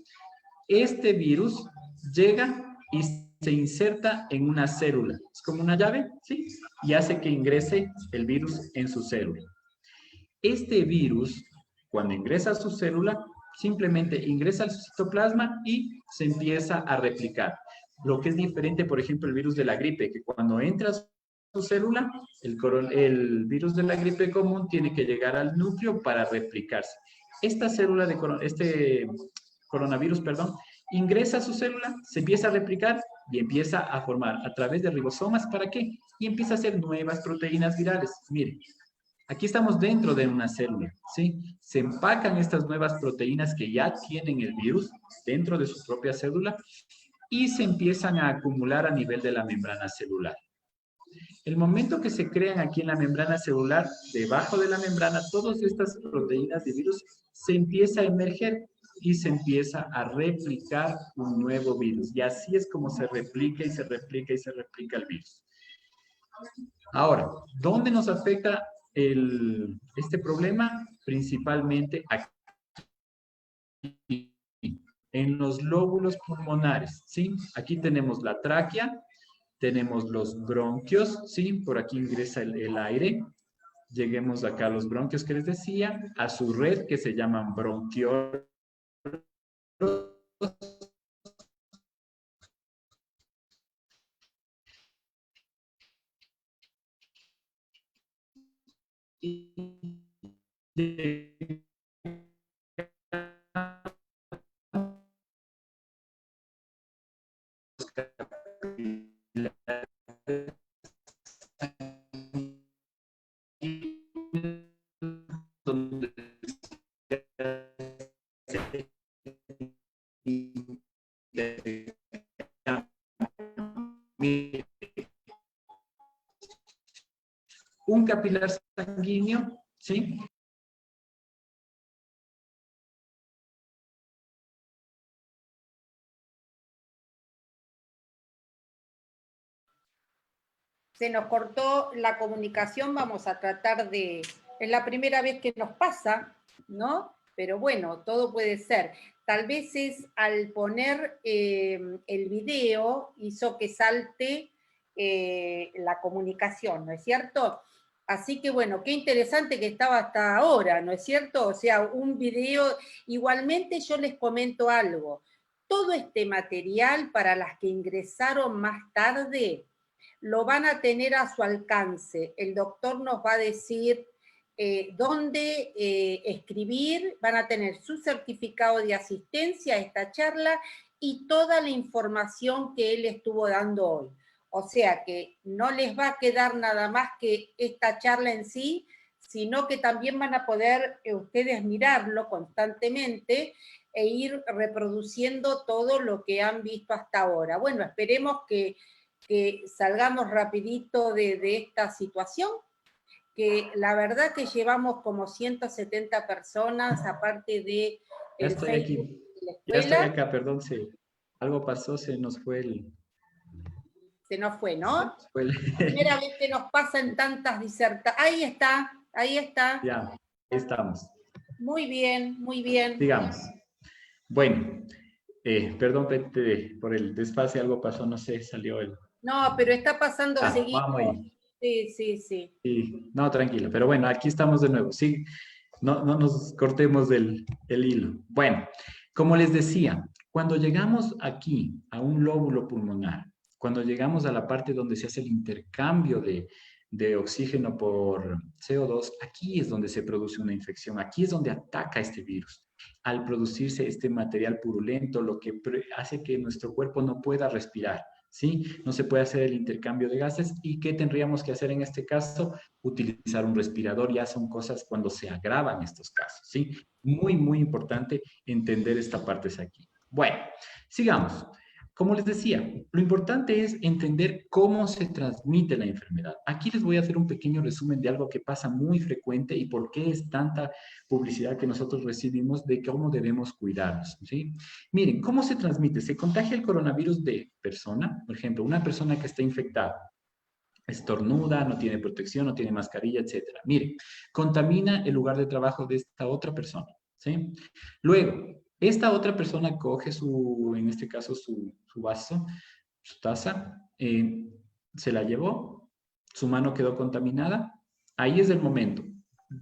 este virus llega y se inserta en una célula. Es como una llave, ¿sí? Y hace que ingrese el virus en su célula. Este virus, cuando ingresa a su célula, simplemente ingresa al citoplasma y se empieza a replicar. Lo que es diferente, por ejemplo, el virus de la gripe, que cuando entra a su célula, el virus de la gripe común tiene que llegar al núcleo para replicarse. Esta célula de coronavirus, ingresa a su célula, se empieza a replicar, y empieza a formar a través de ribosomas, ¿para qué? Y empieza a hacer nuevas proteínas virales. Miren, aquí estamos dentro de una célula, ¿sí? Se empacan estas nuevas proteínas que ya tienen el virus dentro de su propia célula y se empiezan a acumular a nivel de la membrana celular. El momento que se crean aquí en la membrana celular, debajo de la membrana, todas estas proteínas de virus se empieza a emerger y se empieza a replicar un nuevo virus. Y así es como se replica y se replica y se replica el virus. Ahora, ¿dónde nos afecta este problema? Principalmente aquí, en los lóbulos pulmonares, ¿sí? Aquí tenemos la tráquea, tenemos los bronquios, ¿sí? Por aquí ingresa el aire. Lleguemos acá a los bronquios que les decía, a su red que se llaman bronquiolos. Un capilar sanguíneo, ¿sí? Se nos cortó la comunicación, vamos a tratar de... Es la primera vez que nos pasa, ¿no? Pero bueno, todo puede ser. Tal vez es al poner el video, hizo que salte la comunicación, ¿no es cierto? Así que bueno, qué interesante que estaba hasta ahora, ¿no es cierto? O sea, un video... Igualmente yo les comento algo. Todo este material para las que ingresaron más tarde lo van a tener a su alcance. El doctor nos va a decir dónde escribir, van a tener su certificado de asistencia a esta charla y toda la información que él estuvo dando hoy. O sea que no les va a quedar nada más que esta charla en sí, sino que también van a poder ustedes mirarlo constantemente e ir reproduciendo todo lo que han visto hasta ahora. Bueno, esperemos que salgamos rapidito de esta situación, que la verdad que llevamos como 170 personas, aparte de Ya el estoy Facebook aquí. de la Ya estoy escuela. acá, perdón, algo pasó, se nos fue Se nos fue, se ¿no? nos fue Primera vez que nos pasa en tantas disertaciones. Ahí está, ahí está. Ya, ahí estamos. Muy bien, muy bien. Digamos. Bueno, perdón por el desfase, algo pasó, no sé, salió el... No, pero está pasando seguido. Vamos ahí. Sí, sí, sí. Sí, no, tranquilo, pero bueno, aquí estamos de nuevo. Sí, no nos cortemos el hilo. Bueno, como les decía, cuando llegamos aquí a un lóbulo pulmonar, cuando llegamos a la parte donde se hace el intercambio de oxígeno por CO2, aquí es donde se produce una infección, aquí es donde ataca este virus. Al producirse este material purulento, lo que hace que nuestro cuerpo no pueda respirar, ¿sí? No se puede hacer el intercambio de gases. ¿Y qué tendríamos que hacer en este caso? Utilizar un respirador. Ya son cosas cuando se agravan estos casos, ¿sí? Muy, muy importante entender esta parte aquí. Bueno, sigamos. Como les decía, lo importante es entender cómo se transmite la enfermedad. Aquí les voy a hacer un pequeño resumen de algo que pasa muy frecuente y por qué es tanta publicidad que nosotros recibimos de cómo debemos cuidarnos, ¿sí? Miren, ¿cómo se transmite? Se contagia el coronavirus de persona, por ejemplo, una persona que está infectada, estornuda, no tiene protección, no tiene mascarilla, etcétera. Miren, contamina el lugar de trabajo de esta otra persona, ¿sí? Luego, esta otra persona coge en este caso, su vaso, su taza, se la llevó, su mano quedó contaminada. Ahí es el momento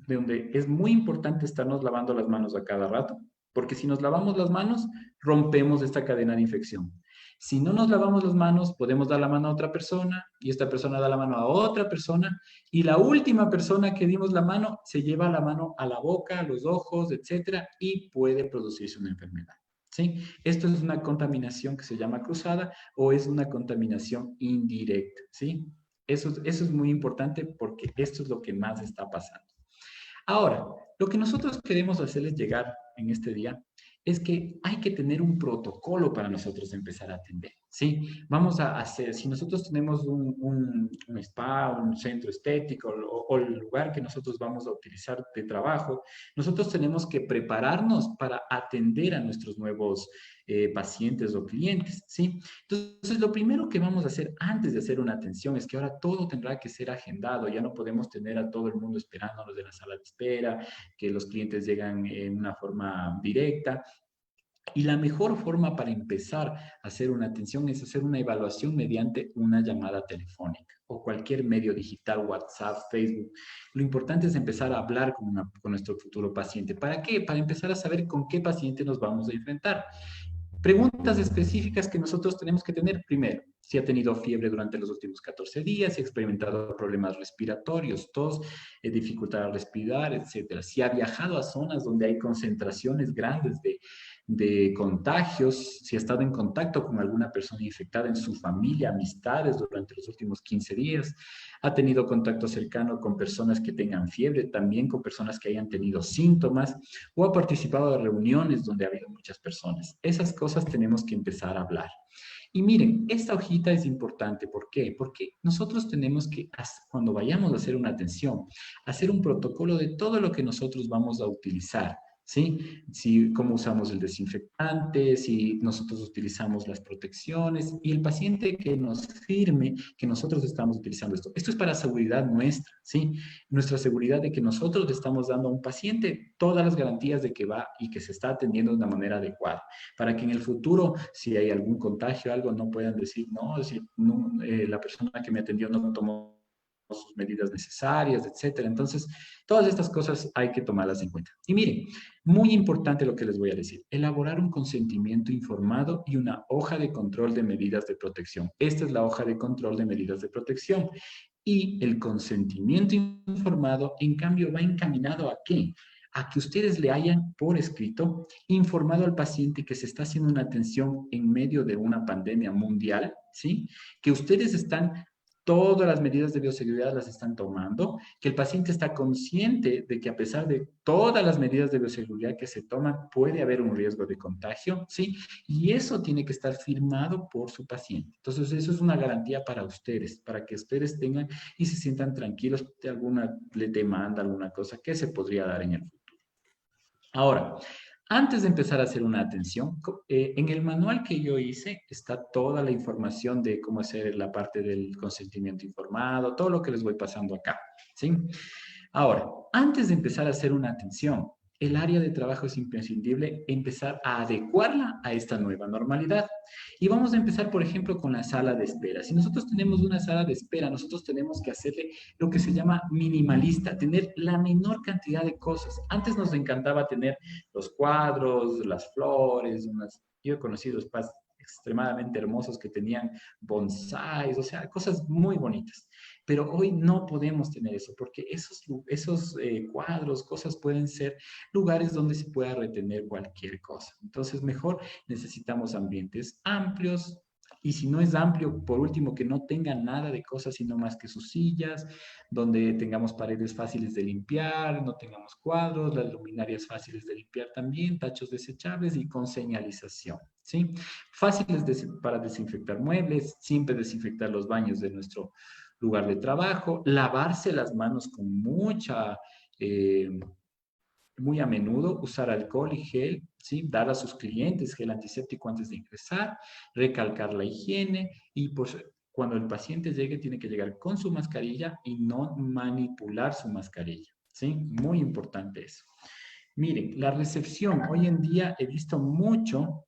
de donde es muy importante estarnos lavando las manos a cada rato, porque si nos lavamos las manos, rompemos esta cadena de infección. Si no nos lavamos las manos, podemos dar la mano a otra persona y esta persona da la mano a otra persona y la última persona que dimos la mano se lleva la mano a la boca, a los ojos, etcétera, y puede producirse una enfermedad, ¿sí? Esto es una contaminación que se llama cruzada o es una contaminación indirecta, ¿sí? Eso es muy importante porque esto es lo que más está pasando. Ahora, lo que nosotros queremos hacerles llegar en este día es que hay que tener un protocolo para nosotros empezar a atender, ¿sí? Vamos a hacer, si nosotros tenemos un spa, un centro estético o el lugar que nosotros vamos a utilizar de trabajo, nosotros tenemos que prepararnos para atender a nuestros nuevos pacientes o clientes, ¿sí? Entonces, lo primero que vamos a hacer antes de hacer una atención es que ahora todo tendrá que ser agendado, ya no podemos tener a todo el mundo esperándonos de la sala de espera, que los clientes llegan en una forma directa. Y la mejor forma para empezar a hacer una atención es hacer una evaluación mediante una llamada telefónica o cualquier medio digital, WhatsApp, Facebook. Lo importante es empezar a hablar con nuestro futuro paciente. ¿Para qué? Para empezar a saber con qué paciente nos vamos a enfrentar. Preguntas específicas que nosotros tenemos que tener primero. Si ha tenido fiebre durante los últimos 14 días, si ha experimentado problemas respiratorios, tos, dificultad al respirar, etcétera. Si ha viajado a zonas donde hay concentraciones grandes de contagios, si ha estado en contacto con alguna persona infectada en su familia, amistades durante los últimos 15 días, ha tenido contacto cercano con personas que tengan fiebre, también con personas que hayan tenido síntomas, o ha participado de reuniones donde ha habido muchas personas. Esas cosas tenemos que empezar a hablar. Y miren, esta hojita es importante. ¿Por qué? Porque nosotros tenemos que, cuando vayamos a hacer una atención, hacer un protocolo de todo lo que nosotros vamos a utilizar. ¿Sí? Si, cómo usamos el desinfectante, si nosotros utilizamos las protecciones y el paciente que nos firme que nosotros estamos utilizando esto. Esto es para seguridad nuestra, ¿sí? Nuestra seguridad de que nosotros le estamos dando a un paciente todas las garantías de que va y que se está atendiendo de una manera adecuada, para que en el futuro, si hay algún contagio o algo, no puedan decir, no, si no, la persona que me atendió no tomó sus medidas necesarias, etcétera. Entonces, todas estas cosas hay que tomarlas en cuenta. Y miren, muy importante lo que les voy a decir, elaborar un consentimiento informado y una hoja de control de medidas de protección. Esta es la hoja de control de medidas de protección. Y el consentimiento informado, en cambio, va encaminado ¿a qué? A que ustedes le hayan por escrito informado al paciente que se está haciendo una atención en medio de una pandemia mundial, ¿sí? Que ustedes están todas las medidas de bioseguridad las están tomando, que el paciente está consciente de que a pesar de todas las medidas de bioseguridad que se toman, puede haber un riesgo de contagio, ¿sí? Y eso tiene que estar firmado por su paciente. Entonces, eso es una garantía para ustedes, para que ustedes tengan y se sientan tranquilos de alguna demanda, alguna cosa que se podría dar en el futuro. Ahora, antes de empezar a hacer una atención, en el manual que yo hice está toda la información de cómo hacer la parte del consentimiento informado, todo lo que les voy pasando acá, ¿sí? Ahora, antes de empezar a hacer una atención, el área de trabajo es imprescindible empezar a adecuarla a esta nueva normalidad. Y vamos a empezar, por ejemplo, con la sala de espera. Si nosotros tenemos una sala de espera, nosotros tenemos que hacerle lo que se llama minimalista, tener la menor cantidad de cosas. Antes nos encantaba tener los cuadros, las flores, yo he conocido spas extremadamente hermosos que tenían bonsáis, o sea, cosas muy bonitas. Pero hoy no podemos tener eso, porque esos cuadros, cosas pueden ser lugares donde se pueda retener cualquier cosa. Entonces, mejor necesitamos ambientes amplios, y si no es amplio, por último, que no tenga nada de cosas, sino más que sus sillas, donde tengamos paredes fáciles de limpiar, no tengamos cuadros, las luminarias fáciles de limpiar también, tachos desechables y con señalización, ¿sí? Fáciles para desinfectar muebles, siempre desinfectar los baños de nuestro lugar de trabajo, lavarse las manos con muy a menudo, usar alcohol y gel, ¿sí? Dar a sus clientes gel antiséptico antes de ingresar, recalcar la higiene y pues cuando el paciente llegue tiene que llegar con su mascarilla y no manipular su mascarilla, ¿sí? Muy importante eso. Miren, la recepción, hoy en día he visto mucho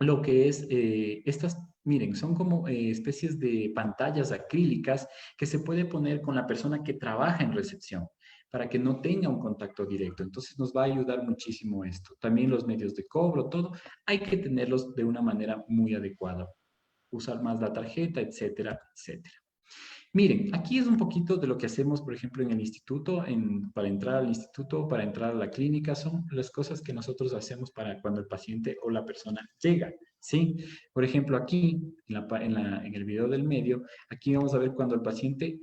lo que es estas, miren, son como especies de pantallas acrílicas que se puede poner con la persona que trabaja en recepción para que no tenga un contacto directo. Entonces nos va a ayudar muchísimo esto. También los medios de cobro, todo, hay que tenerlos de una manera muy adecuada. Usar más la tarjeta, etcétera, etcétera. Miren, aquí es un poquito de lo que hacemos, por ejemplo, en el instituto, para entrar al instituto, para entrar a la clínica, son las cosas que nosotros hacemos para cuando el paciente o la persona llega, ¿sí? Por ejemplo, aquí, en el video del medio, aquí vamos a ver cuando el paciente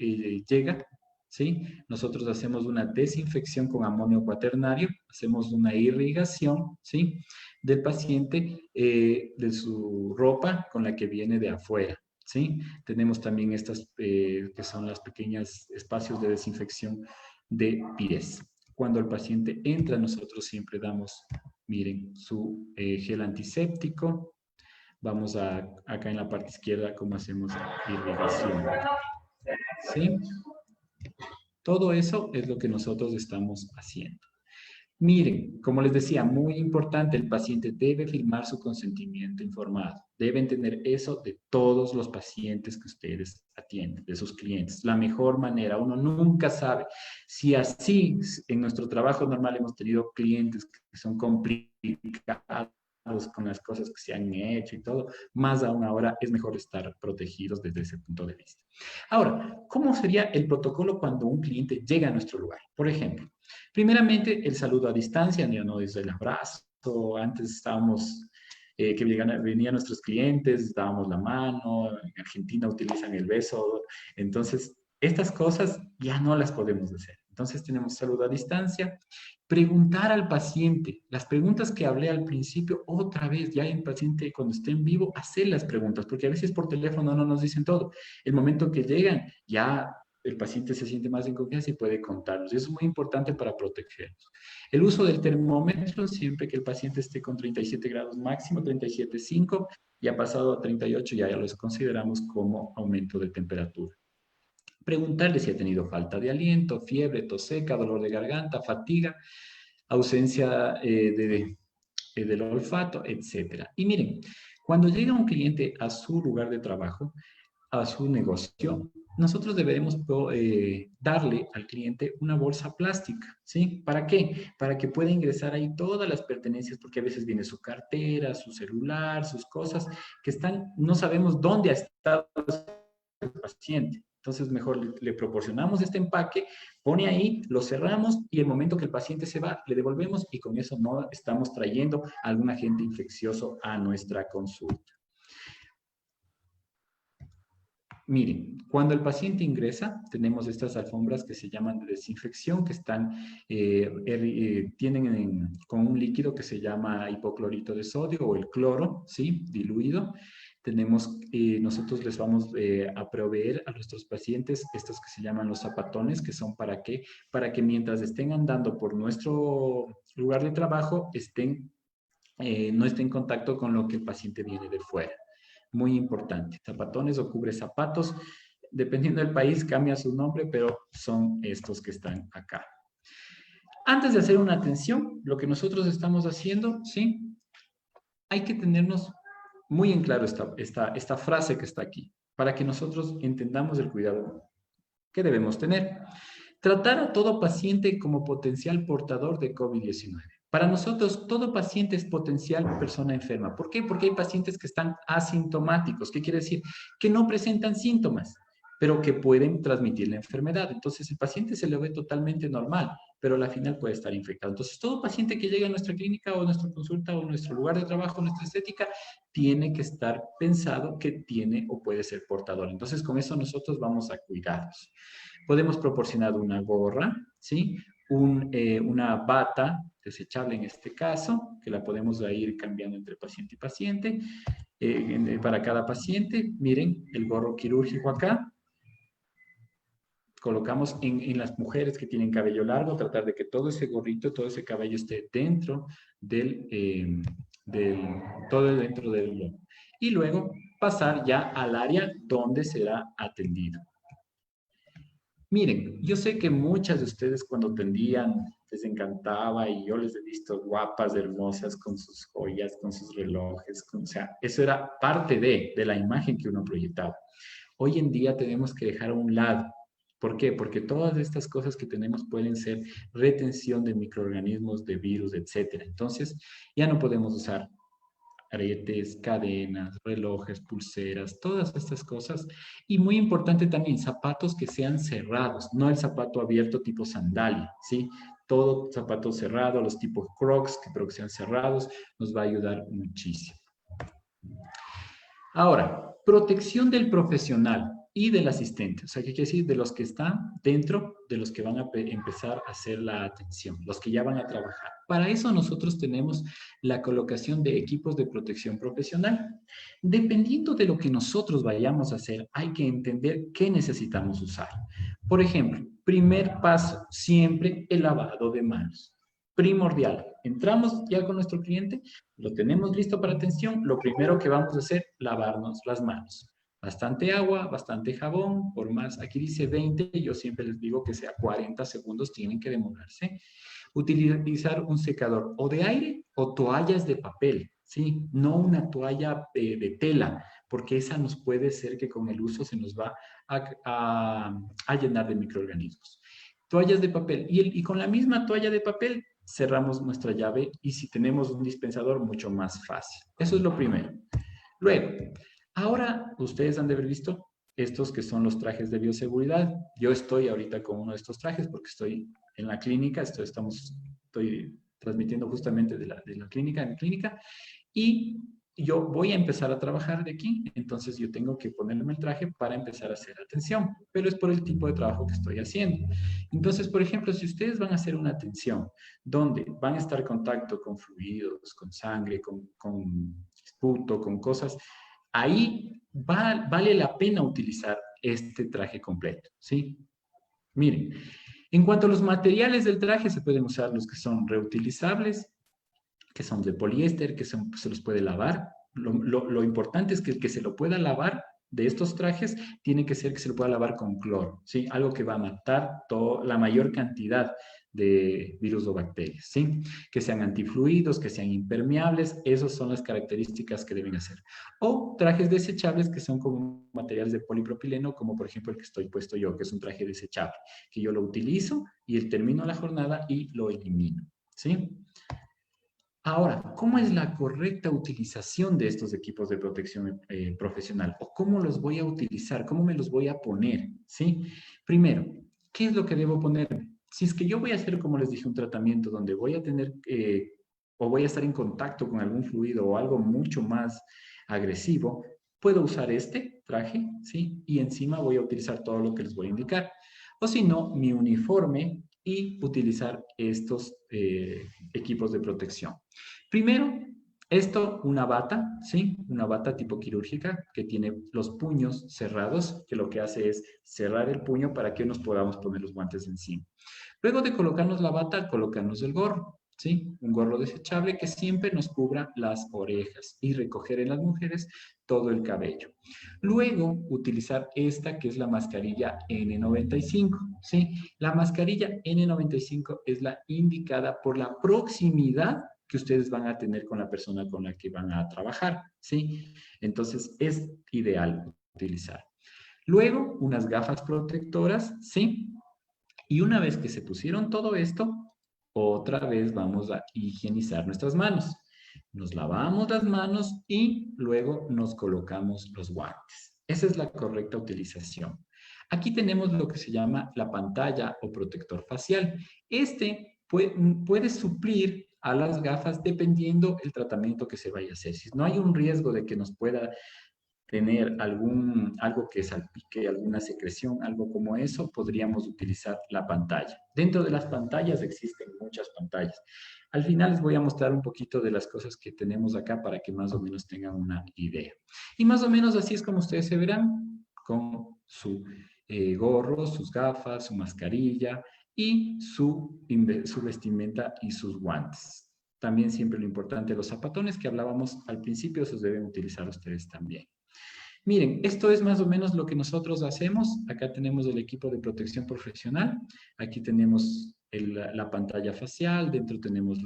llega, ¿sí? Nosotros hacemos una desinfección con amonio cuaternario, hacemos una irrigación, ¿sí? Del paciente, de su ropa con la que viene de afuera. ¿Sí? Tenemos también estas que son las pequeñas espacios de desinfección de pies. Cuando el paciente entra, nosotros siempre damos, miren, su gel antiséptico. Vamos acá en la parte izquierda, cómo hacemos irrigación. ¿Sí? Todo eso es lo que nosotros estamos haciendo. Miren, como les decía, muy importante, el paciente debe firmar su consentimiento informado. Deben tener eso de todos los pacientes que ustedes atienden, de sus clientes. La mejor manera, uno nunca sabe. Si así en nuestro trabajo normal hemos tenido clientes que son complicados con las cosas que se han hecho y todo, más aún ahora es mejor estar protegidos desde ese punto de vista. Ahora, ¿cómo sería el protocolo cuando un cliente llega a nuestro lugar? Por ejemplo, primeramente, el saludo a distancia, no desde el abrazo. Antes estábamos, venían nuestros clientes, dábamos la mano, en Argentina utilizan el beso. Entonces, estas cosas ya no las podemos hacer. Entonces, tenemos saludo a distancia. Preguntar al paciente, las preguntas que hablé al principio, otra vez, ya el paciente cuando esté en vivo, hacer las preguntas, porque a veces por teléfono no nos dicen todo. El momento que llegan, ya el paciente se siente más en confianza y puede contarnos. Y eso es muy importante para protegernos. El uso del termómetro, siempre que el paciente esté con 37 grados máximo, 37,5, y ha pasado a 38, ya los consideramos como aumento de temperatura. Preguntarle si ha tenido falta de aliento, fiebre, tos seca, dolor de garganta, fatiga, ausencia del olfato, etc. Y miren, cuando llega un cliente a su lugar de trabajo, a su negocio, nosotros deberemos darle al cliente una bolsa plástica, ¿sí? ¿Para qué? Para que pueda ingresar ahí todas las pertenencias, porque a veces viene su cartera, su celular, sus cosas, que están, no sabemos dónde ha estado el paciente. Entonces, mejor le proporcionamos este empaque, pone ahí, lo cerramos y el momento que el paciente se va, le devolvemos y con eso no estamos trayendo a algún agente infeccioso a nuestra consulta. Miren, cuando el paciente ingresa, tenemos estas alfombras que se llaman de desinfección, que están, tienen con un líquido que se llama hipoclorito de sodio o el cloro, ¿sí? Diluido. Tenemos, nosotros les vamos a proveer a nuestros pacientes estos que se llaman los zapatones, que son ¿para qué? Para que mientras estén andando por nuestro lugar de trabajo, no estén en contacto con lo que el paciente viene de fuera. Muy importante. Zapatones o cubre zapatos, dependiendo del país cambia su nombre, pero son estos que están acá. Antes de hacer una atención, lo que nosotros estamos haciendo, ¿sí? Hay que tenernos muy en claro esta frase que está aquí, para que nosotros entendamos el cuidado que debemos tener. Tratar a todo paciente como potencial portador de COVID-19. Para nosotros, todo paciente es potencial persona enferma. ¿Por qué? Porque hay pacientes que están asintomáticos. ¿Qué quiere decir? Que no presentan síntomas, pero que pueden transmitir la enfermedad. Entonces, el paciente se le ve totalmente normal, pero al final puede estar infectado. Entonces, todo paciente que llegue a nuestra clínica o a nuestra consulta o a nuestro lugar de trabajo, nuestra estética, tiene que estar pensado que tiene o puede ser portador. Entonces, con eso nosotros vamos a cuidarnos. Podemos proporcionar una gorra, ¿sí? Una bata desechable en este caso, que la podemos ir cambiando entre paciente y paciente. Para cada paciente, miren, el gorro quirúrgico acá. Colocamos en las mujeres que tienen cabello largo, tratar de que todo ese gorrito, todo ese cabello esté dentro todo dentro del lomo. Y luego pasar ya al área donde será atendido. Miren, yo sé que muchas de ustedes cuando atendían les encantaba y yo les he visto guapas, hermosas, con sus joyas, con sus relojes, o sea, eso era parte de la imagen que uno proyectaba. Hoy en día tenemos que dejar a un lado. ¿Por qué? Porque todas estas cosas que tenemos pueden ser retención de microorganismos, de virus, etc. Entonces, ya no podemos usar aretes, cadenas, relojes, pulseras, todas estas cosas. Y muy importante también, zapatos que sean cerrados, no el zapato abierto tipo sandalia, ¿sí? Todo zapato cerrado, los tipos Crocs, que sean cerrados, nos va a ayudar muchísimo. Ahora, protección del profesional y del asistente. O sea, ¿qué quiere decir? De los que están dentro, de los que van a empezar a hacer la atención, los que ya van a trabajar. Para eso nosotros tenemos la colocación de equipos de protección profesional. Dependiendo de lo que nosotros vayamos a hacer, hay que entender qué necesitamos usar. Por ejemplo, primer paso, siempre el lavado de manos. Primordial. Entramos ya con nuestro cliente, lo tenemos listo para atención, lo primero que vamos a hacer, lavarnos las manos. Bastante agua, bastante jabón, por más, aquí dice 20, yo siempre les digo que sea 40 segundos, tienen que demorarse. Utilizar un secador o de aire o toallas de papel, ¿sí? No una toalla de tela, porque esa nos puede ser que con el uso se nos va a llenar de microorganismos. Toallas de papel y con la misma toalla de papel cerramos nuestra llave y si tenemos un dispensador, mucho más fácil. Eso es lo primero. Luego, ahora ustedes han de haber visto estos que son los trajes de bioseguridad. Yo estoy ahorita con uno de estos trajes porque estoy en la clínica, estoy transmitiendo justamente de la clínica, en mi clínica, y yo voy a empezar a trabajar de aquí, entonces yo tengo que ponerme el traje para empezar a hacer atención, pero es por el tipo de trabajo que estoy haciendo. Entonces, por ejemplo, si ustedes van a hacer una atención donde van a estar en contacto con fluidos, con sangre, con esputo, con cosas, ahí vale la pena utilizar este traje completo, ¿sí? Miren, en cuanto a los materiales del traje, se pueden usar los que son reutilizables, que son de poliéster, se los puede lavar. Lo importante es que el que se lo pueda lavar de estos trajes tiene que ser que se lo pueda lavar con cloro, ¿sí? Algo que va a matar la mayor cantidad de virus o bacterias, ¿sí? Que sean antifluidos, que sean impermeables, esas son las características que deben hacer. O trajes desechables que son como materiales de polipropileno, como por ejemplo el que estoy puesto yo, que es un traje desechable, que yo lo utilizo y termino la jornada y lo elimino, ¿sí? Ahora, ¿cómo es la correcta utilización de estos equipos de protección profesional? ¿O cómo los voy a utilizar? ¿Cómo me los voy a poner? ¿Sí? Primero, ¿qué es lo que debo ponerme? Si es que yo voy a hacer, como les dije, un tratamiento donde voy a tener o voy a estar en contacto con algún fluido o algo mucho más agresivo, puedo usar este traje, ¿sí? Y encima voy a utilizar todo lo que les voy a indicar. O si no, mi uniforme y utilizar estos equipos de protección. Primero, una bata, ¿sí? Una bata tipo quirúrgica que tiene los puños cerrados, que lo que hace es cerrar el puño para que nos podamos poner los guantes encima. Luego de colocarnos la bata, colocarnos el gorro, ¿sí? Un gorro desechable que siempre nos cubra las orejas y recoger en las mujeres todo el cabello. Luego, utilizar esta que es la mascarilla N95, ¿sí? La mascarilla N95 es la indicada por la proximidad que ustedes van a tener con la persona con la que van a trabajar, ¿sí? Entonces, es ideal utilizar. Luego, unas gafas protectoras, ¿sí? Y una vez que se pusieron todo esto, otra vez vamos a higienizar nuestras manos. Nos lavamos las manos y luego nos colocamos los guantes. Esa es la correcta utilización. Aquí tenemos lo que se llama la pantalla o protector facial. Este puede suplir a las gafas dependiendo el tratamiento que se vaya a hacer. Si no hay un riesgo de que nos pueda tener algo que salpique, alguna secreción, algo como eso, podríamos utilizar la pantalla. Dentro de las pantallas existen muchas pantallas. Al final les voy a mostrar un poquito de las cosas que tenemos acá para que más o menos tengan una idea. Y más o menos así es como ustedes se verán con su gorro, sus gafas, su mascarilla y su vestimenta y sus guantes. También siempre lo importante, los zapatones que hablábamos al principio, esos deben utilizar ustedes también. Miren, esto es más o menos lo que nosotros hacemos. Acá tenemos el equipo de protección profesional. Aquí tenemos la pantalla facial. Dentro tenemos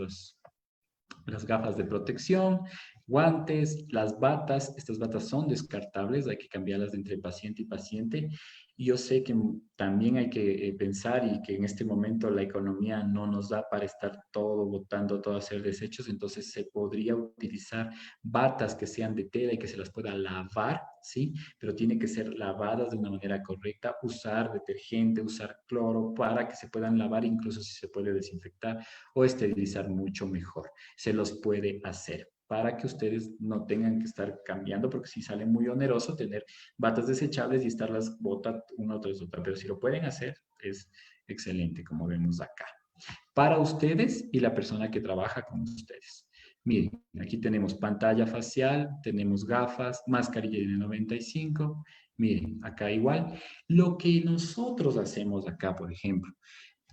las gafas de protección, guantes, las batas. Estas batas son descartables. Hay que cambiarlas de entre paciente y paciente. Y yo sé que también hay que pensar y que en este momento la economía no nos da para estar todo botando, todo hacer desechos, entonces se podría utilizar batas que sean de tela y que se las pueda lavar, ¿sí? Pero tiene que ser lavadas de una manera correcta, usar detergente, usar cloro para que se puedan lavar, incluso si se puede desinfectar o esterilizar mucho mejor. Se los puede hacer para que ustedes no tengan que estar cambiando, porque si sale muy oneroso tener batas desechables y estarlas botas una tras otra, pero si lo pueden hacer es excelente, como vemos acá. Para ustedes y la persona que trabaja con ustedes. Miren, aquí tenemos pantalla facial, tenemos gafas, mascarilla N95. Miren, acá igual. Lo que nosotros hacemos acá, por ejemplo,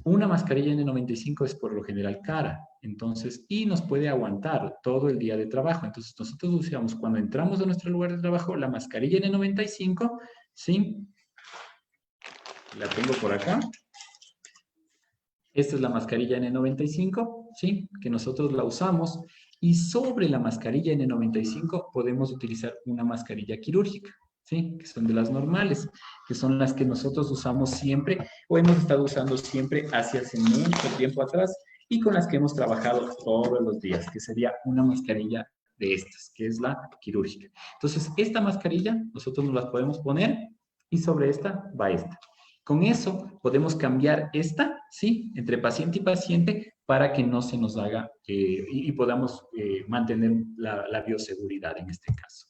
una mascarilla N95 es por lo general cara, entonces, y nos puede aguantar todo el día de trabajo. Entonces, nosotros usamos cuando entramos a nuestro lugar de trabajo la mascarilla N95, ¿sí? La tengo por acá. Esta es la mascarilla N95, ¿sí? Que nosotros la usamos. Y sobre la mascarilla N95 podemos utilizar una mascarilla quirúrgica, ¿sí? Que son de las normales, que son las que nosotros usamos siempre o hemos estado usando siempre hace mucho tiempo atrás y con las que hemos trabajado todos los días, que sería una mascarilla de estas, que es la quirúrgica. Entonces, esta mascarilla nosotros nos la podemos poner y sobre esta va esta. Con eso podemos cambiar esta, ¿sí? Entre paciente y paciente para que no se nos haga y podamos mantener la bioseguridad en este caso.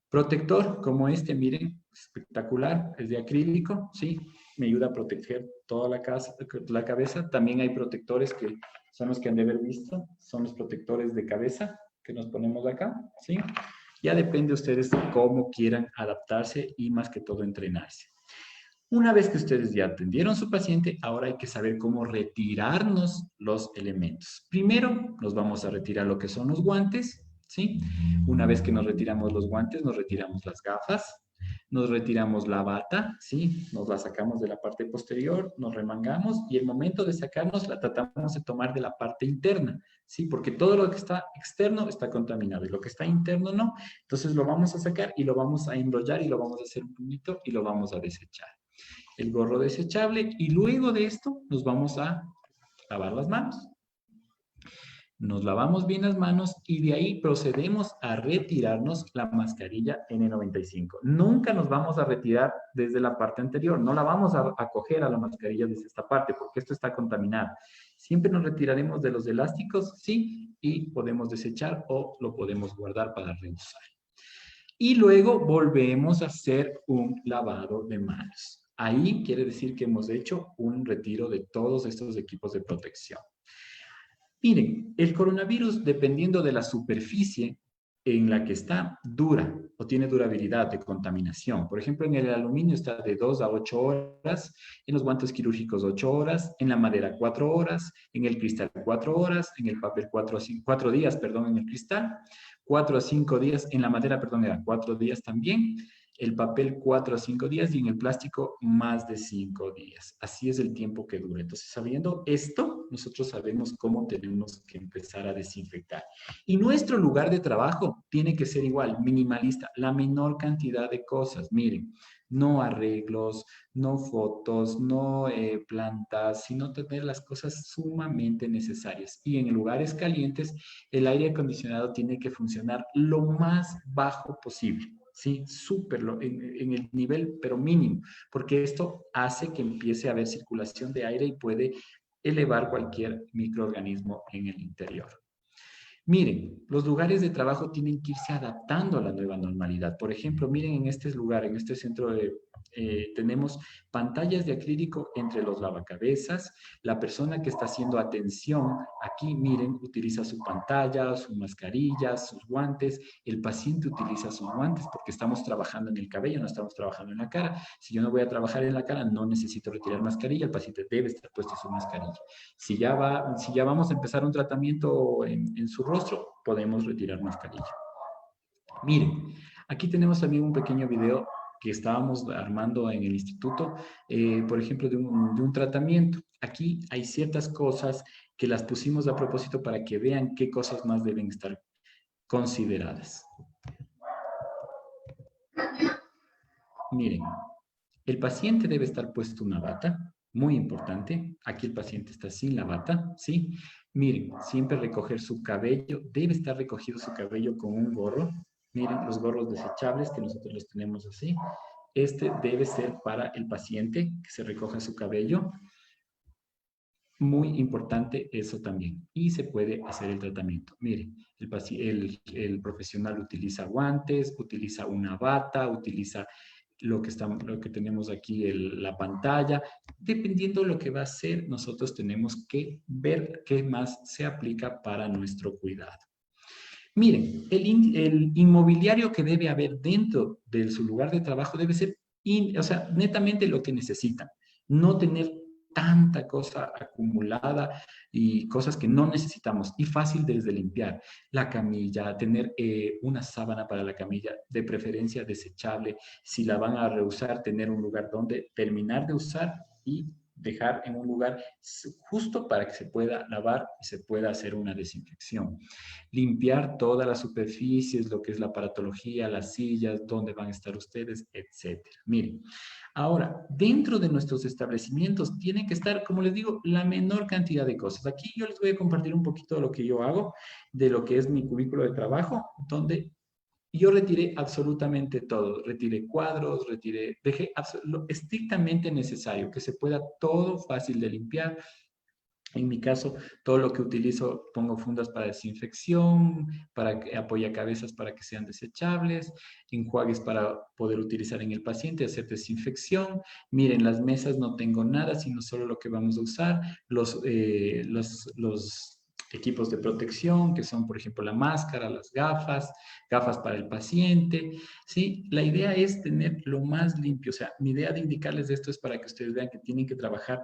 Protector como este, miren, espectacular, es de acrílico, ¿sí? Me ayuda a proteger toda la cabeza. También hay protectores que son los que han de haber visto, son los protectores de cabeza que nos ponemos acá, ¿sí? Ya depende de ustedes cómo quieran adaptarse y más que todo entrenarse. Una vez que ustedes ya atendieron a su paciente, ahora hay que saber cómo retirarnos los elementos. Primero, nos vamos a retirar lo que son los guantes, ¿sí? Una vez que nos retiramos los guantes, nos retiramos las gafas, nos retiramos la bata, ¿sí? Nos la sacamos de la parte posterior, nos remangamos y el momento de sacarnos la tratamos de tomar de la parte interna, ¿sí? Porque todo lo que está externo está contaminado y lo que está interno no. Entonces lo vamos a sacar y lo vamos a enrollar y lo vamos a hacer un puñito y lo vamos a desechar. El gorro desechable y luego de esto nos vamos a lavar las manos. Nos lavamos bien las manos y de ahí procedemos a retirarnos la mascarilla N95. Nunca nos vamos a retirar desde la parte anterior, no la vamos a coger a la mascarilla desde esta parte porque esto está contaminado. Siempre nos retiraremos de los elásticos, sí, y podemos desechar o lo podemos guardar para reusar. Y luego volvemos a hacer un lavado de manos. Ahí quiere decir que hemos hecho un retiro de todos estos equipos de protección. Miren, el coronavirus, dependiendo de la superficie en la que está, dura o tiene durabilidad de contaminación. Por ejemplo, en el aluminio está de 2 a 8 horas, en los guantes quirúrgicos 8 horas, en la madera 4 horas, en el cristal 4 horas, en el papel 4 días, perdón, en el cristal, 4 a 5 días, en la madera, perdón, eran 4 días también, el papel 4 a 5 días y en el plástico más de 5 días. Así es el tiempo que dura. Entonces, sabiendo esto, nosotros sabemos cómo tenemos que empezar a desinfectar. Y nuestro lugar de trabajo tiene que ser igual, minimalista, la menor cantidad de cosas. Miren, no arreglos, no fotos, no plantas, sino tener las cosas sumamente necesarias. Y en lugares calientes, el aire acondicionado tiene que funcionar lo más bajo posible. Sí, súper, en el nivel, pero mínimo, porque esto hace que empiece a haber circulación de aire y puede elevar cualquier microorganismo en el interior. Miren, los lugares de trabajo tienen que irse adaptando a la nueva normalidad. Por ejemplo, miren en este lugar, en este centro tenemos pantallas de acrílico entre los lavacabezas. La persona que está haciendo atención, aquí miren, utiliza su pantalla, su mascarilla, sus guantes. El paciente utiliza sus guantes porque estamos trabajando en el cabello, no estamos trabajando en la cara. Si yo no voy a trabajar en la cara, no necesito retirar mascarilla, el paciente debe estar puesto su mascarilla. Si ya vamos a empezar un tratamiento en su rostro, podemos retirar mascarilla. Miren, aquí tenemos también un pequeño video que estábamos armando en el instituto, por ejemplo, de un tratamiento. Aquí hay ciertas cosas que las pusimos a propósito para que vean qué cosas más deben estar consideradas. Miren, El paciente debe estar puesto una bata, muy importante. Aquí el paciente está sin la bata, ¿sí? Miren, siempre recoger su cabello, debe estar recogido su cabello con un gorro. Miren, los gorros desechables que nosotros los tenemos así. Este debe ser para el paciente, que se recoja su cabello. Muy importante eso también. Y se puede hacer el tratamiento. Miren, el profesional utiliza guantes, utiliza una bata, utiliza lo que tenemos aquí, la pantalla. Dependiendo de lo que va a hacer, nosotros tenemos que ver qué más se aplica para nuestro cuidado. Miren, el inmobiliario que debe haber dentro de su lugar de trabajo debe ser, o sea, netamente lo que necesitan. No tener tanta cosa acumulada y cosas que no necesitamos y fácil desde limpiar. La camilla, tener una sábana para la camilla, de preferencia desechable. Si la van a reusar, tener un lugar donde terminar de usar y dejar en un lugar justo para que se pueda lavar y se pueda hacer una desinfección. Limpiar todas las superficies, lo que es la aparatología, las sillas, dónde van a estar ustedes, etcétera. Miren, ahora, dentro de nuestros establecimientos tiene que estar, como les digo, la menor cantidad de cosas. Aquí yo les voy a compartir un poquito de lo que yo hago, de lo que es mi cubículo de trabajo, donde yo retiré absolutamente todo. Retiré cuadros, dejé lo estrictamente necesario, que se pueda todo fácil de limpiar. En mi caso, todo lo que utilizo, pongo fundas para desinfección, para apoyacabezas para que sean desechables, enjuagues para poder utilizar en el paciente, hacer desinfección. Miren, las mesas no tengo nada, sino solo lo que vamos a usar. Los equipos de protección, que son, por ejemplo, la máscara, las gafas para el paciente, ¿sí? La idea es tener lo más limpio. O sea, mi idea de indicarles esto es para que ustedes vean que tienen que trabajar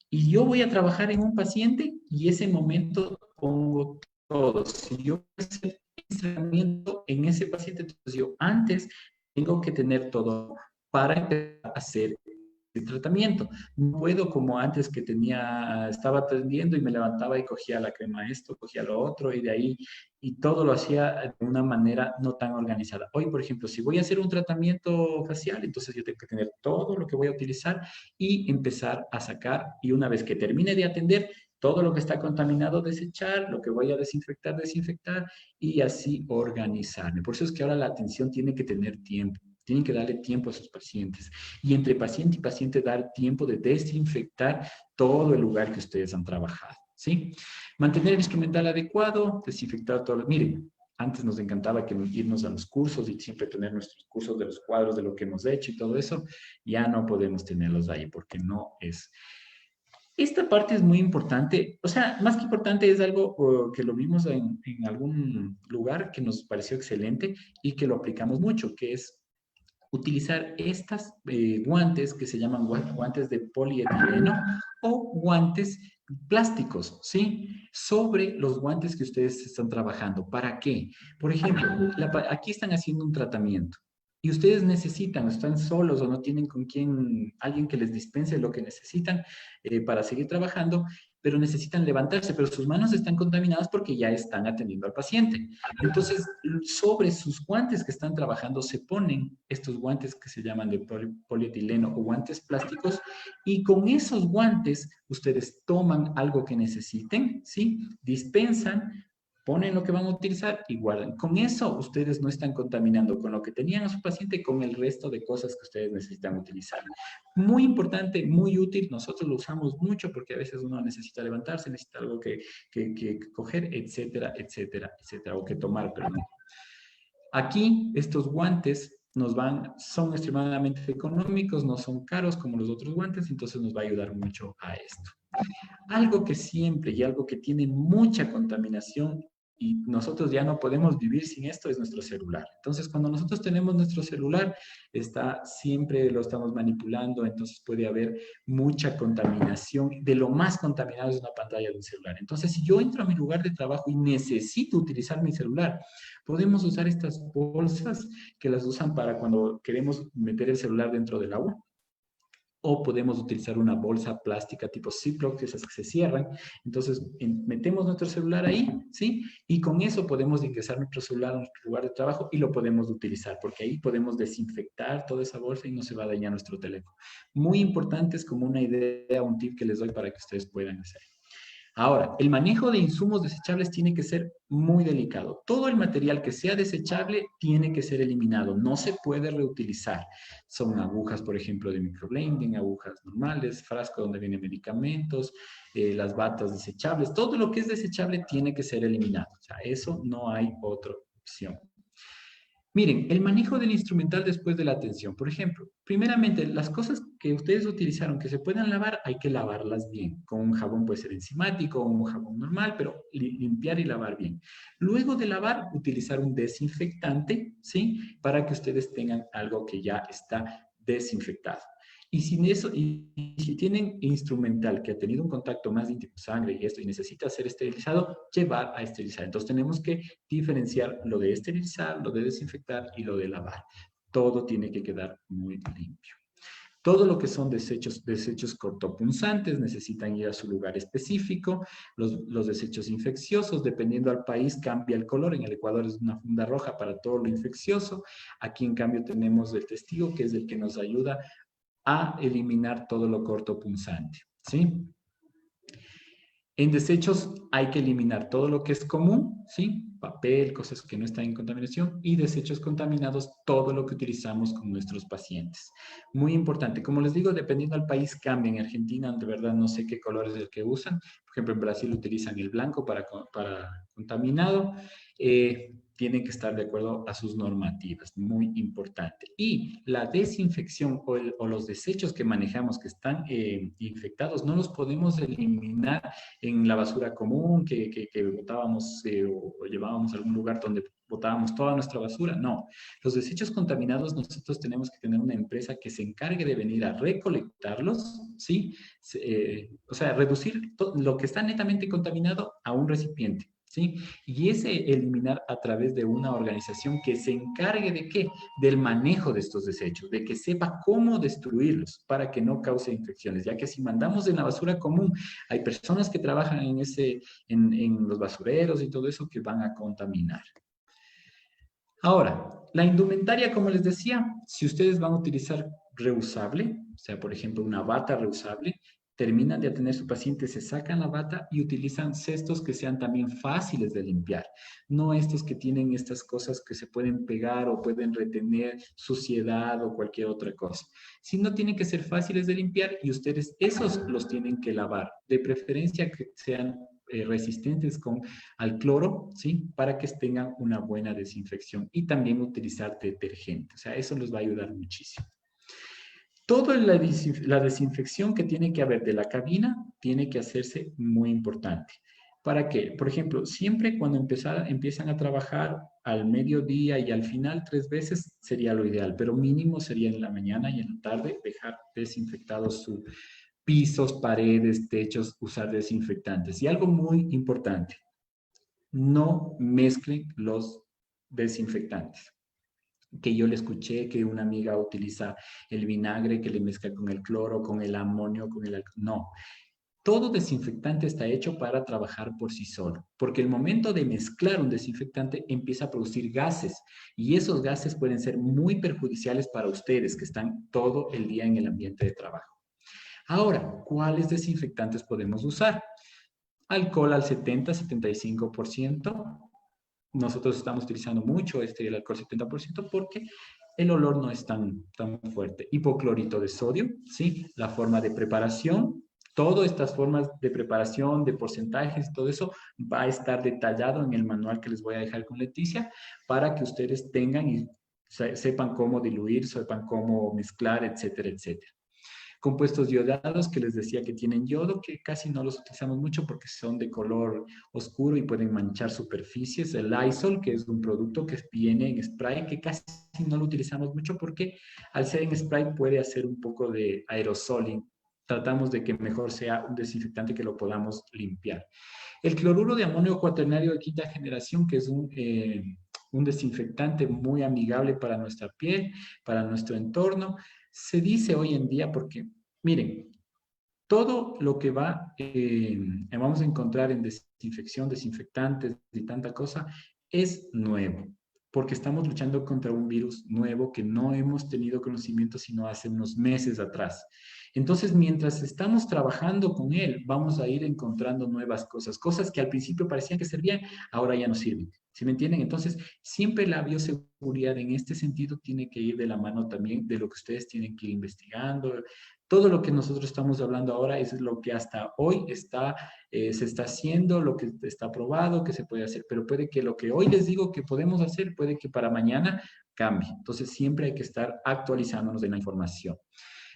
y yo voy a trabajar en un paciente y ese momento pongo todo. Si yo voy a hacer tratamiento en ese paciente, entonces yo antes tengo que tener todo para empezar a hacer el tratamiento. No puedo como antes que estaba atendiendo y me levantaba y cogía la crema esto, cogía lo otro y de ahí, y todo lo hacía de una manera no tan organizada. Hoy, por ejemplo, si voy a hacer un tratamiento facial, entonces yo tengo que tener todo lo que voy a utilizar y empezar a sacar, y una vez que termine de atender, todo lo que está contaminado, desechar, lo que voy a desinfectar, desinfectar, y así organizarme. Por eso es que ahora la atención tiene que tener tiempo. Tienen que darle tiempo a sus pacientes. Y entre paciente y paciente dar tiempo de desinfectar todo el lugar que ustedes han trabajado, ¿sí? Mantener el instrumental adecuado, desinfectar todo. Miren, antes nos encantaba irnos a los cursos y siempre tener nuestros cursos de los cuadros, de lo que hemos hecho y todo eso. Ya no podemos tenerlos ahí porque no es... Esta parte es muy importante, o sea, más que importante es algo que lo vimos en algún lugar que nos pareció excelente y que lo aplicamos mucho, que es utilizar estas guantes que se llaman guantes de polietileno o guantes plásticos, ¿sí? Sobre los guantes que ustedes están trabajando. ¿Para qué? Por ejemplo, aquí están haciendo un tratamiento y ustedes necesitan, están solos o no tienen con quién, alguien que les dispense lo que necesitan para seguir trabajando, pero necesitan levantarse, pero sus manos están contaminadas porque ya están atendiendo al paciente. Entonces, sobre sus guantes que están trabajando se ponen estos guantes que se llaman de polietileno o guantes plásticos, y con esos guantes ustedes toman algo que necesiten, ¿sí? Dispensan, ponen lo que van a utilizar y guardan. Con eso ustedes no están contaminando con lo que tenían a su paciente con el resto de cosas que ustedes necesitan utilizar. Muy importante, muy útil, nosotros lo usamos mucho porque a veces uno necesita levantarse, necesita algo que coger, etcétera, etcétera, etcétera, o que tomar, perdón. Aquí estos guantes son extremadamente económicos, no son caros como los otros guantes, entonces nos va a ayudar mucho a esto. Algo que siempre y algo que tiene mucha contaminación y nosotros ya no podemos vivir sin esto es nuestro celular. Entonces, cuando nosotros tenemos nuestro celular, siempre lo estamos manipulando, entonces puede haber mucha contaminación. De lo más contaminado es una pantalla de un celular. Entonces, si yo entro a mi lugar de trabajo y necesito utilizar mi celular, podemos usar estas bolsas que las usan para cuando queremos meter el celular dentro del agua. o podemos utilizar una bolsa plástica tipo Ziploc, esas que se cierran. Entonces, metemos nuestro celular ahí, ¿sí? Y con eso podemos ingresar nuestro celular a nuestro lugar de trabajo y lo podemos utilizar, porque ahí podemos desinfectar toda esa bolsa y no se va a dañar nuestro teléfono. Muy importante, es como una idea, un tip que les doy para que ustedes puedan hacer. Ahora, el manejo de insumos desechables tiene que ser muy delicado. Todo el material que sea desechable tiene que ser eliminado. No se puede reutilizar. Son agujas, por ejemplo, de microblending, agujas normales, frasco donde vienen medicamentos, las batas desechables. Todo lo que es desechable tiene que ser eliminado. O sea, eso no hay otra opción. Miren, el manejo del instrumental después de la atención. Por ejemplo, primeramente, las cosas que ustedes utilizaron que se puedan lavar, hay que lavarlas bien. Con un jabón puede ser enzimático o un jabón normal, pero limpiar y lavar bien. Luego de lavar, utilizar un desinfectante, ¿sí? Para que ustedes tengan algo que ya está desinfectado. Y sin eso, y si tienen instrumental que ha tenido un contacto más íntimo, sangre y esto, y necesita ser esterilizado, llevar a esterilizar. Entonces tenemos que diferenciar lo de esterilizar, lo de desinfectar y lo de lavar. Todo tiene que quedar muy limpio. Todo lo que son desechos cortopunzantes necesitan ir a su lugar específico. Los desechos infecciosos, dependiendo del país, cambia el color. En el Ecuador es una funda roja para todo lo infeccioso. Aquí, en cambio, tenemos el testigo, que es el que nos ayuda a eliminar todo lo cortopunzante, ¿sí? En desechos hay que eliminar todo lo que es común, ¿sí? Papel, cosas que no están en contaminación, y desechos contaminados, todo lo que utilizamos con nuestros pacientes. Muy importante, como les digo, dependiendo del país cambia. En Argentina, de verdad, no sé qué color es el que usan. Por ejemplo, en Brasil utilizan el blanco para contaminado. Tienen que estar de acuerdo a sus normativas, muy importante. Y la desinfección o los desechos que manejamos que están infectados, no los podemos eliminar en la basura común que botábamos o llevábamos a algún lugar donde botábamos toda nuestra basura. No, los desechos contaminados nosotros tenemos que tener una empresa que se encargue de venir a recolectarlos, ¿sí? O sea, reducir lo que está netamente contaminado a un recipiente, ¿sí? Y ese eliminar a través de una organización que se encargue de ¿qué? Del manejo de estos desechos, de que sepa cómo destruirlos para que no cause infecciones, ya que si mandamos en la basura común, hay personas que trabajan en los basureros y todo eso que van a contaminar. Ahora, la indumentaria, como les decía, si ustedes van a utilizar reusable, o sea, por ejemplo, una bata reusable, terminan de atender a su paciente, se sacan la bata y utilizan cestos que sean también fáciles de limpiar. No estos que tienen estas cosas que se pueden pegar o pueden retener suciedad o cualquier otra cosa. Sino tienen que ser fáciles de limpiar y ustedes esos los tienen que lavar. De preferencia que sean resistentes al cloro, ¿sí? Para que tengan una buena desinfección. Y también utilizar detergente. O sea, eso les va a ayudar muchísimo. Toda la desinfección que tiene que haber de la cabina tiene que hacerse muy importante. ¿Para qué? Por ejemplo, siempre cuando empiezan a trabajar al mediodía y al final 3 veces sería lo ideal, pero mínimo sería en la mañana y en la tarde dejar desinfectados sus pisos, paredes, techos, usar desinfectantes. Y algo muy importante, no mezclen los desinfectantes. Que yo le escuché que una amiga utiliza el vinagre que le mezcla con el cloro, con el amonio, con el alcohol. No, todo desinfectante está hecho para trabajar por sí solo, porque el momento de mezclar un desinfectante empieza a producir gases y esos gases pueden ser muy perjudiciales para ustedes que están todo el día en el ambiente de trabajo. Ahora, ¿cuáles desinfectantes podemos usar? Alcohol al 70-75%. Nosotros estamos utilizando mucho el alcohol 70% porque el olor no es tan fuerte. Hipoclorito de sodio, ¿sí? La forma de preparación, todas estas formas de preparación, de porcentajes, todo eso va a estar detallado en el manual que les voy a dejar con Leticia para que ustedes tengan y sepan cómo diluir, sepan cómo mezclar, etcétera, etcétera. Compuestos yodados que les decía que tienen yodo, que casi no los utilizamos mucho porque son de color oscuro y pueden manchar superficies. El Lysol, que es un producto que viene en spray, que casi no lo utilizamos mucho porque al ser en spray puede hacer un poco de aerosol. Tratamos de que mejor sea un desinfectante que lo podamos limpiar. El cloruro de amonio cuaternario de 5ª generación, que es un desinfectante muy amigable para nuestra piel, para nuestro entorno. Se dice hoy en día, porque Miren, todo lo que vamos a encontrar en desinfección, desinfectantes y tanta cosa, es nuevo, porque estamos luchando contra un virus nuevo que no hemos tenido conocimiento sino hace unos meses atrás. Entonces, mientras estamos trabajando con él, vamos a ir encontrando nuevas cosas, cosas que al principio parecían que servían, ahora ya no sirven. ¿Sí me entienden? Entonces, siempre la bioseguridad en este sentido tiene que ir de la mano también de lo que ustedes tienen que ir investigando. Todo lo que nosotros estamos hablando ahora es lo que hasta hoy se está haciendo, lo que está aprobado, que se puede hacer, pero puede que lo que hoy les digo que podemos hacer, puede que para mañana cambie. Entonces, siempre hay que estar actualizándonos de la información.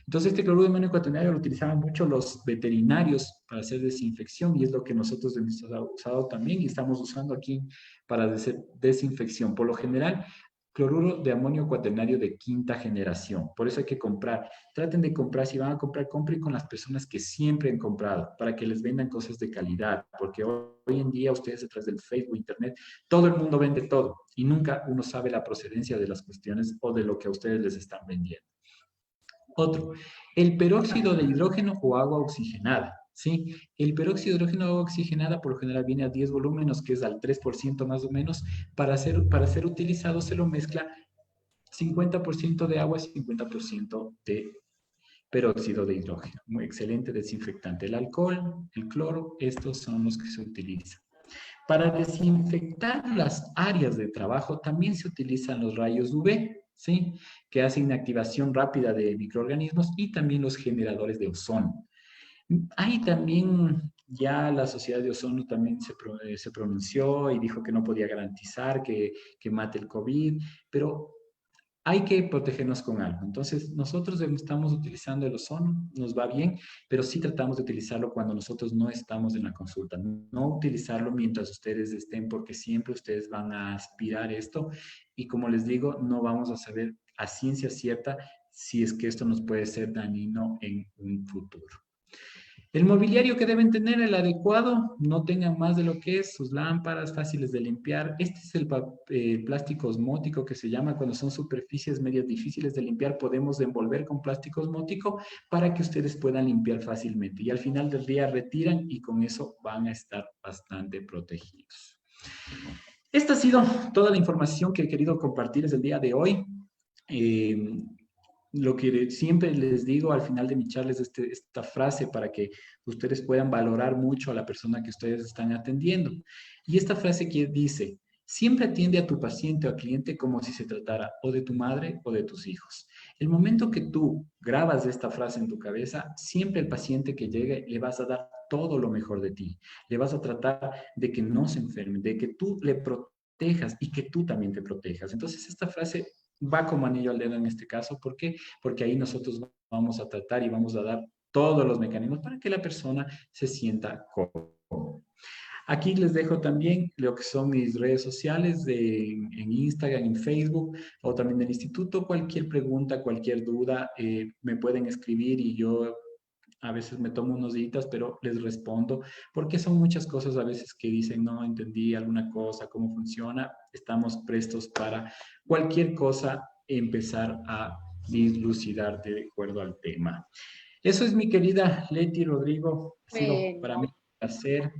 Entonces, este cloruro de amonio cuaternario lo utilizaban mucho los veterinarios para hacer desinfección y es lo que nosotros hemos usado también y estamos usando aquí para hacer desinfección. Por lo general, cloruro de amonio cuaternario de quinta generación. Por eso hay que comprar. Traten de comprar, si van a comprar, compren con las personas que siempre han comprado para que les vendan cosas de calidad, porque hoy en día ustedes a través del Facebook, Internet, todo el mundo vende todo y nunca uno sabe la procedencia de las cuestiones o de lo que a ustedes les están vendiendo. Otro, el peróxido de hidrógeno o agua oxigenada. ¿Sí? El peróxido de hidrógeno o agua oxigenada por lo general viene a 10 volúmenes, que es al 3% más o menos. Para ser utilizado se lo mezcla 50% de agua y 50% de peróxido de hidrógeno. Muy excelente desinfectante. El alcohol, el cloro, estos son los que se utilizan. Para desinfectar las áreas de trabajo también se utilizan los rayos UV, ¿sí? Que hacen activación rápida de microorganismos y también los generadores de ozono. Ahí también ya la Sociedad de Ozono también se pronunció y dijo que no podía garantizar que mate el COVID, pero hay que protegernos con algo. Entonces, nosotros estamos utilizando el ozono, nos va bien, pero sí tratamos de utilizarlo cuando nosotros no estamos en la consulta. No utilizarlo mientras ustedes estén, porque siempre ustedes van a aspirar esto y como les digo, no vamos a saber a ciencia cierta si es que esto nos puede ser dañino en un futuro. El mobiliario que deben tener, el adecuado, no tengan más de lo que es, sus lámparas fáciles de limpiar. Este es el plástico osmótico que se llama cuando son superficies medias difíciles de limpiar, podemos envolver con plástico osmótico para que ustedes puedan limpiar fácilmente. Y al final del día retiran y con eso van a estar bastante protegidos. Esta ha sido toda la información que he querido compartirles el día de hoy. Lo que siempre les digo al final de mi charla es esta frase para que ustedes puedan valorar mucho a la persona que ustedes están atendiendo. Y esta frase que dice, siempre atiende a tu paciente o cliente como si se tratara o de tu madre o de tus hijos. El momento que tú grabas esta frase en tu cabeza, siempre el paciente que llegue le vas a dar todo lo mejor de ti. Le vas a tratar de que no se enferme, de que tú le protejas y que tú también te protejas. Entonces esta frase va como anillo al dedo en este caso. ¿Por qué? Porque ahí nosotros vamos a tratar y vamos a dar todos los mecanismos para que la persona se sienta cómoda. Aquí les dejo también lo que son mis redes sociales en Instagram, en Facebook o también del instituto. Cualquier pregunta, cualquier duda, me pueden escribir y yo a veces me tomo unos días, pero les respondo, porque son muchas cosas a veces que dicen, no entendí alguna cosa, cómo funciona. Estamos prestos para cualquier cosa empezar a dilucidar de acuerdo al tema. Eso es mi querida Leti Rodrigo. Ha sido para mí un placer.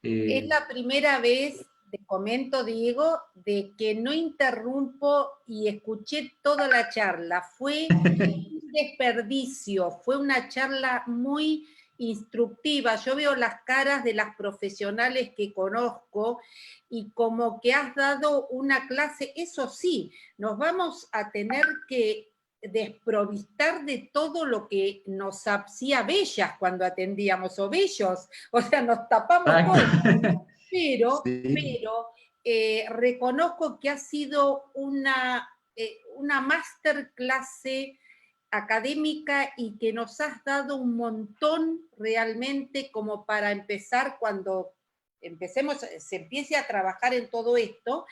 Es la primera vez, te comento, Diego, de que no interrumpo y escuché toda la charla. Fue un desperdicio, fue una charla muy instructiva. Yo veo las caras de las profesionales que conozco y como que has dado una clase, eso sí, nos vamos a tener que desprovistar de todo lo que nos hacía bellas cuando atendíamos, o bellos, o sea, nos tapamos todo. Pero reconozco que ha sido una masterclass académica y que nos has dado un montón realmente como para empezar cuando se empiece a trabajar en todo esto,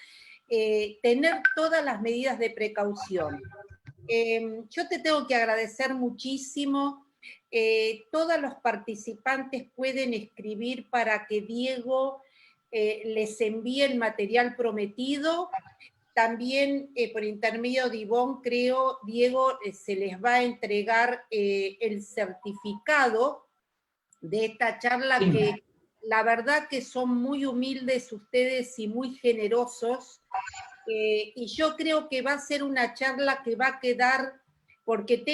tener todas las medidas de precaución. Yo te tengo que agradecer muchísimo. Todos los participantes pueden escribir para que Diego les envíe el material prometido también por intermedio de Ivonne, creo, Diego, se les va a entregar el certificado de esta charla, Sí. que la verdad que son muy humildes ustedes y muy generosos, y yo creo que va a ser una charla que va a quedar, porque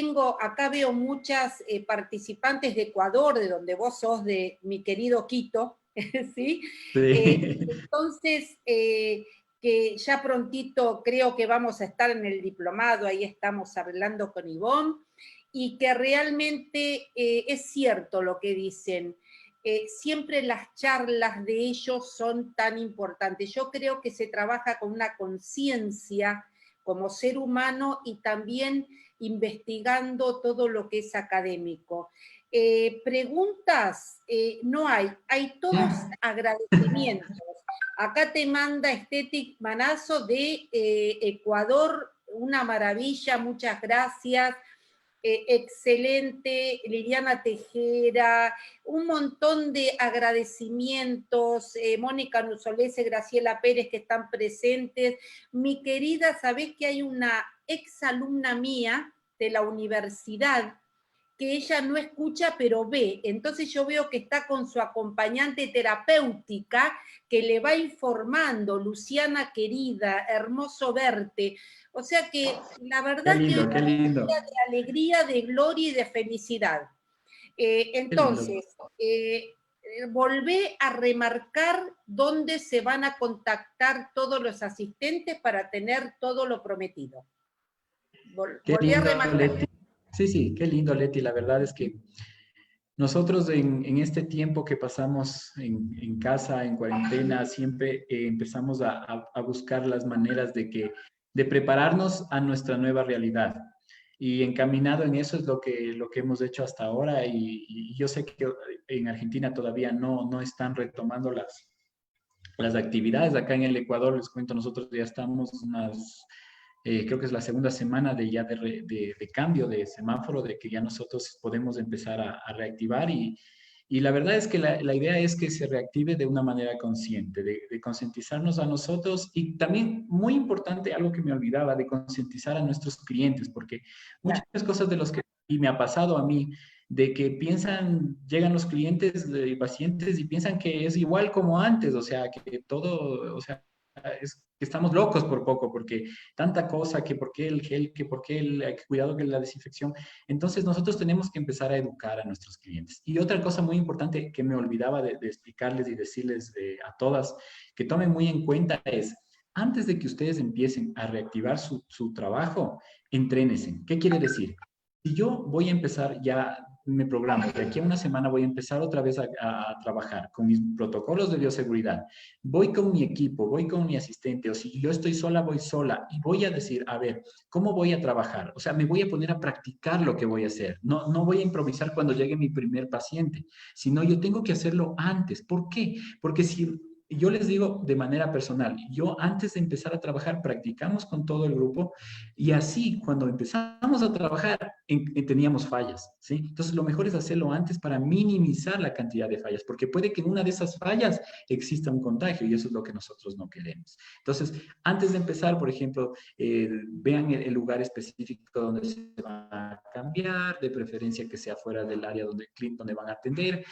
acá veo muchas participantes de Ecuador, de donde vos sos, de mi querido Quito, ¿sí? Sí. Entonces, que ya prontito creo que vamos a estar en el diplomado, ahí estamos hablando con Ivonne, y que realmente es cierto lo que dicen. Siempre las charlas de ellos son tan importantes. Yo creo que se trabaja con una conciencia como ser humano y también investigando todo lo que es académico. Preguntas no hay todos agradecimientos. Acá te manda Estetic Manazo de Ecuador, una maravilla, muchas gracias. Excelente, Liliana Tejera, un montón de agradecimientos, Mónica Nusolese, Graciela Pérez, que están presentes. Mi querida, sabés que hay una exalumna mía de la universidad que ella no escucha pero ve, entonces yo veo que está con su acompañante terapéutica que le va informando. Luciana querida, hermoso verte. O sea que la verdad que hoy Qué lindo. de alegría, de gloria y de felicidad. Entonces, volvé a remarcar dónde se van a contactar todos los asistentes para tener todo lo prometido. Qué Volví a lindo, remarcar. Leti. Sí, qué lindo, Leti. La verdad es que nosotros en este tiempo que pasamos en casa, en cuarentena, siempre empezamos a buscar las maneras de prepararnos a nuestra nueva realidad. Y encaminado en eso es lo que hemos hecho hasta ahora. Y yo sé que en Argentina todavía no están retomando las actividades. Acá en el Ecuador, les cuento, nosotros ya estamos creo que es la segunda semana de cambio de semáforo, de que ya nosotros podemos empezar a reactivar y la verdad es que la idea es que se reactive de una manera consciente, de concientizarnos a nosotros y también, muy importante, algo que me olvidaba, de concientizar a nuestros clientes, porque muchas cosas de los que, y me ha pasado a mí, de que llegan los clientes y pacientes y piensan que es igual como antes, o sea, que todo, o sea, es que estamos locos por poco, porque tanta cosa, que por qué el gel, que por qué el cuidado que la desinfección. Entonces nosotros tenemos que empezar a educar a nuestros clientes. Y otra cosa muy importante que me olvidaba de explicarles y decirles a todas, que tomen muy en cuenta es, antes de que ustedes empiecen a reactivar su trabajo, entrénense. ¿Qué quiere decir? Si yo voy a empezar ya, me programo, de aquí a una semana voy a empezar otra vez a trabajar con mis protocolos de bioseguridad, voy con mi equipo, voy con mi asistente, o si yo estoy sola, voy sola, y voy a decir, a ver, ¿cómo voy a trabajar? O sea, me voy a poner a practicar lo que voy a hacer. No voy a improvisar cuando llegue mi primer paciente, sino yo tengo que hacerlo antes. ¿Por qué? Porque si yo les digo de manera personal, yo antes de empezar a trabajar practicamos con todo el grupo y así cuando empezamos a trabajar teníamos fallas, ¿sí? Entonces lo mejor es hacerlo antes para minimizar la cantidad de fallas, porque puede que en una de esas fallas exista un contagio y eso es lo que nosotros no queremos. Entonces, antes de empezar, por ejemplo, vean el lugar específico donde se va a cambiar, de preferencia que sea fuera del área donde van a atender,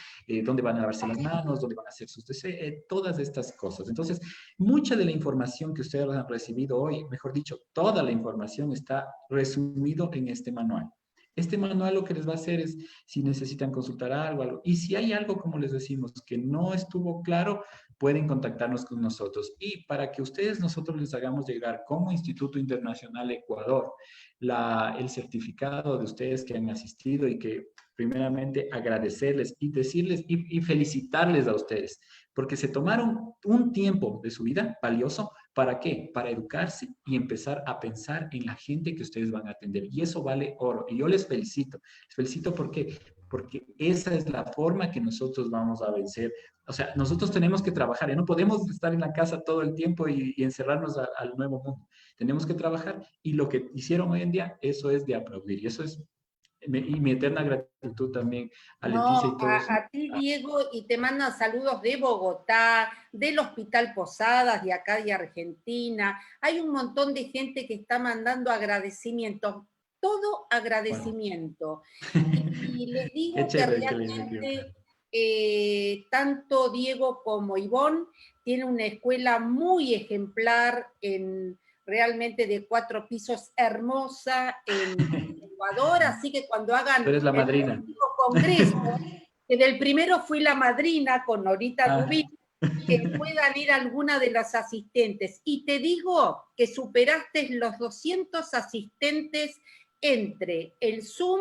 donde van a lavarse las manos, donde van a hacer sus deseos, todas estas cosas. Entonces, mucha de la información que ustedes han recibido hoy, mejor dicho, toda la información está resumido en este manual. Este manual lo que les va a hacer es, si necesitan consultar algo, y si hay algo, como les decimos, que no estuvo claro, pueden contactarnos con nosotros. Y para que nosotros les hagamos llegar como Instituto Internacional Ecuador el certificado de ustedes que han asistido y que primeramente agradecerles y decirles y felicitarles a ustedes, porque se tomaron un tiempo de su vida valioso. ¿Para qué? Para educarse y empezar a pensar en la gente que ustedes van a atender. Y eso vale oro. Y yo les felicito. Les felicito porque esa es la forma que nosotros vamos a vencer. O sea, nosotros tenemos que trabajar. No podemos estar en la casa todo el tiempo y encerrarnos al nuevo mundo. Tenemos que trabajar y lo que hicieron hoy en día, eso es de aplaudir. Y eso es Y mi eterna gratitud también a Leticia No, y todos. a ti, Diego, y te mandan saludos de Bogotá, del Hospital Posadas, de acá de Argentina. Hay un montón de gente que está mandando agradecimientos, todo agradecimiento. Y les Qué digo que chévere, qué lindo. realmente tanto Diego como Ivonne tienen una escuela muy ejemplar, realmente de 4 pisos, hermosa, en Ecuador, así que cuando hagan Tú eres la el madrina. próximo congreso, que del primero fui la madrina con Norita Ah. Rubí, que puedan ir alguna de las asistentes. Y te digo que superaste los 200 asistentes entre el Zoom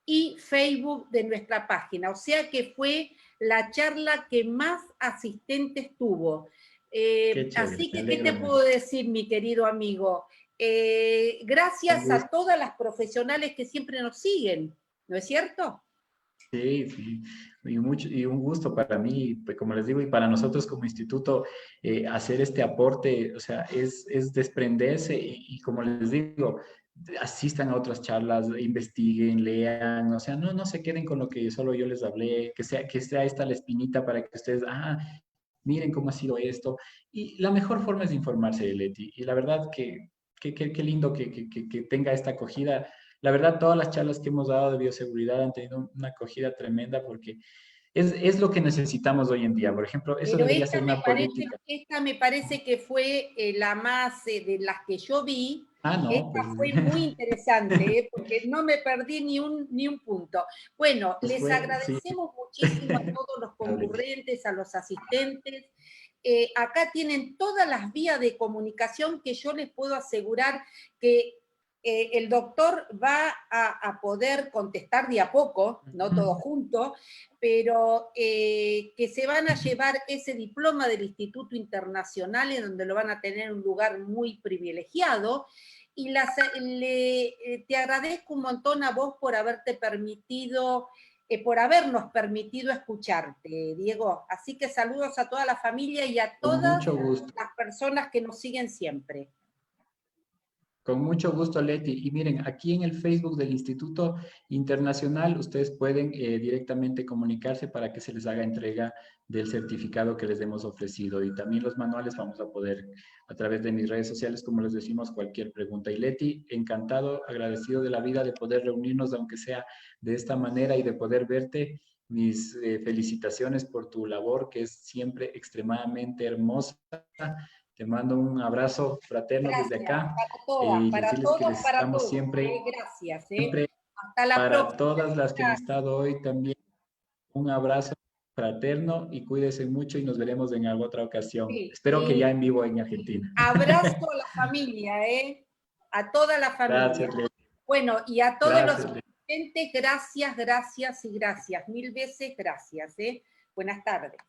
y Facebook de nuestra página. O sea que fue la charla que más asistentes tuvo. Qué chévere, Así me que, ¿qué te alegro puedo mucho. decir, mi querido amigo? Un Gracias a gusto. todas las profesionales que siempre nos siguen, ¿no es cierto? Sí, sí, y un gusto para mí, pues, como les digo, y para nosotros como instituto, hacer este aporte, o sea, es desprenderse y como les digo, asistan a otras charlas, investiguen, lean, o sea, no se queden con lo que solo yo les hablé, que sea esta la espinita para que ustedes, miren cómo ha sido esto. Y la mejor forma es informarse, Leti, y la verdad que lindo que tenga esta acogida. La verdad, todas las charlas que hemos dado de bioseguridad han tenido una acogida tremenda porque es lo que necesitamos hoy en día. Por ejemplo, eso Pero debería ser una política. esta me parece que fue la más de las que yo vi. No, Esta pues, fue muy interesante, porque no me perdí ni un punto. Bueno, pues les fue, sí. agradecemos muchísimo a todos los concurrentes, a los asistentes. Acá tienen todas las vías de comunicación que yo les puedo asegurar que el doctor va a poder contestar de a poco, no todo junto, pero que se van a llevar ese diploma del Instituto Internacional, en donde lo van a tener en un lugar muy privilegiado. Y te agradezco un montón a vos por haberte permitido, por habernos permitido escucharte, Diego. Así que saludos a toda la familia y a Con todas mucho gusto. las personas que nos siguen siempre. Con mucho gusto, Leti. Y miren, aquí en el Facebook del Instituto Internacional, ustedes pueden directamente comunicarse para que se les haga entrega del certificado que les hemos ofrecido. Y también los manuales vamos a poder, a través de mis redes sociales, como les decimos, cualquier pregunta. Y Leti, encantado, agradecido de la vida de poder reunirnos, aunque sea de esta manera, y de poder verte. Mis felicitaciones por tu labor, que es siempre extremadamente hermosa. Te mando un abrazo fraterno desde Gracias, acá para todas, y para decirles que todos, les para estamos todos. siempre, Gracias. siempre, Hasta la para próxima. todas las que han estado hoy también, un abrazo fraterno y cuídense mucho y nos veremos en alguna otra ocasión. Sí, Espero que ya y en vivo en Argentina. abrazo a la familia, a toda la familia. Gracias, Leti. Bueno, y a todos los Gracias, Leti. asistentes, gracias, gracias y gracias. 1000 veces gracias. Buenas tardes.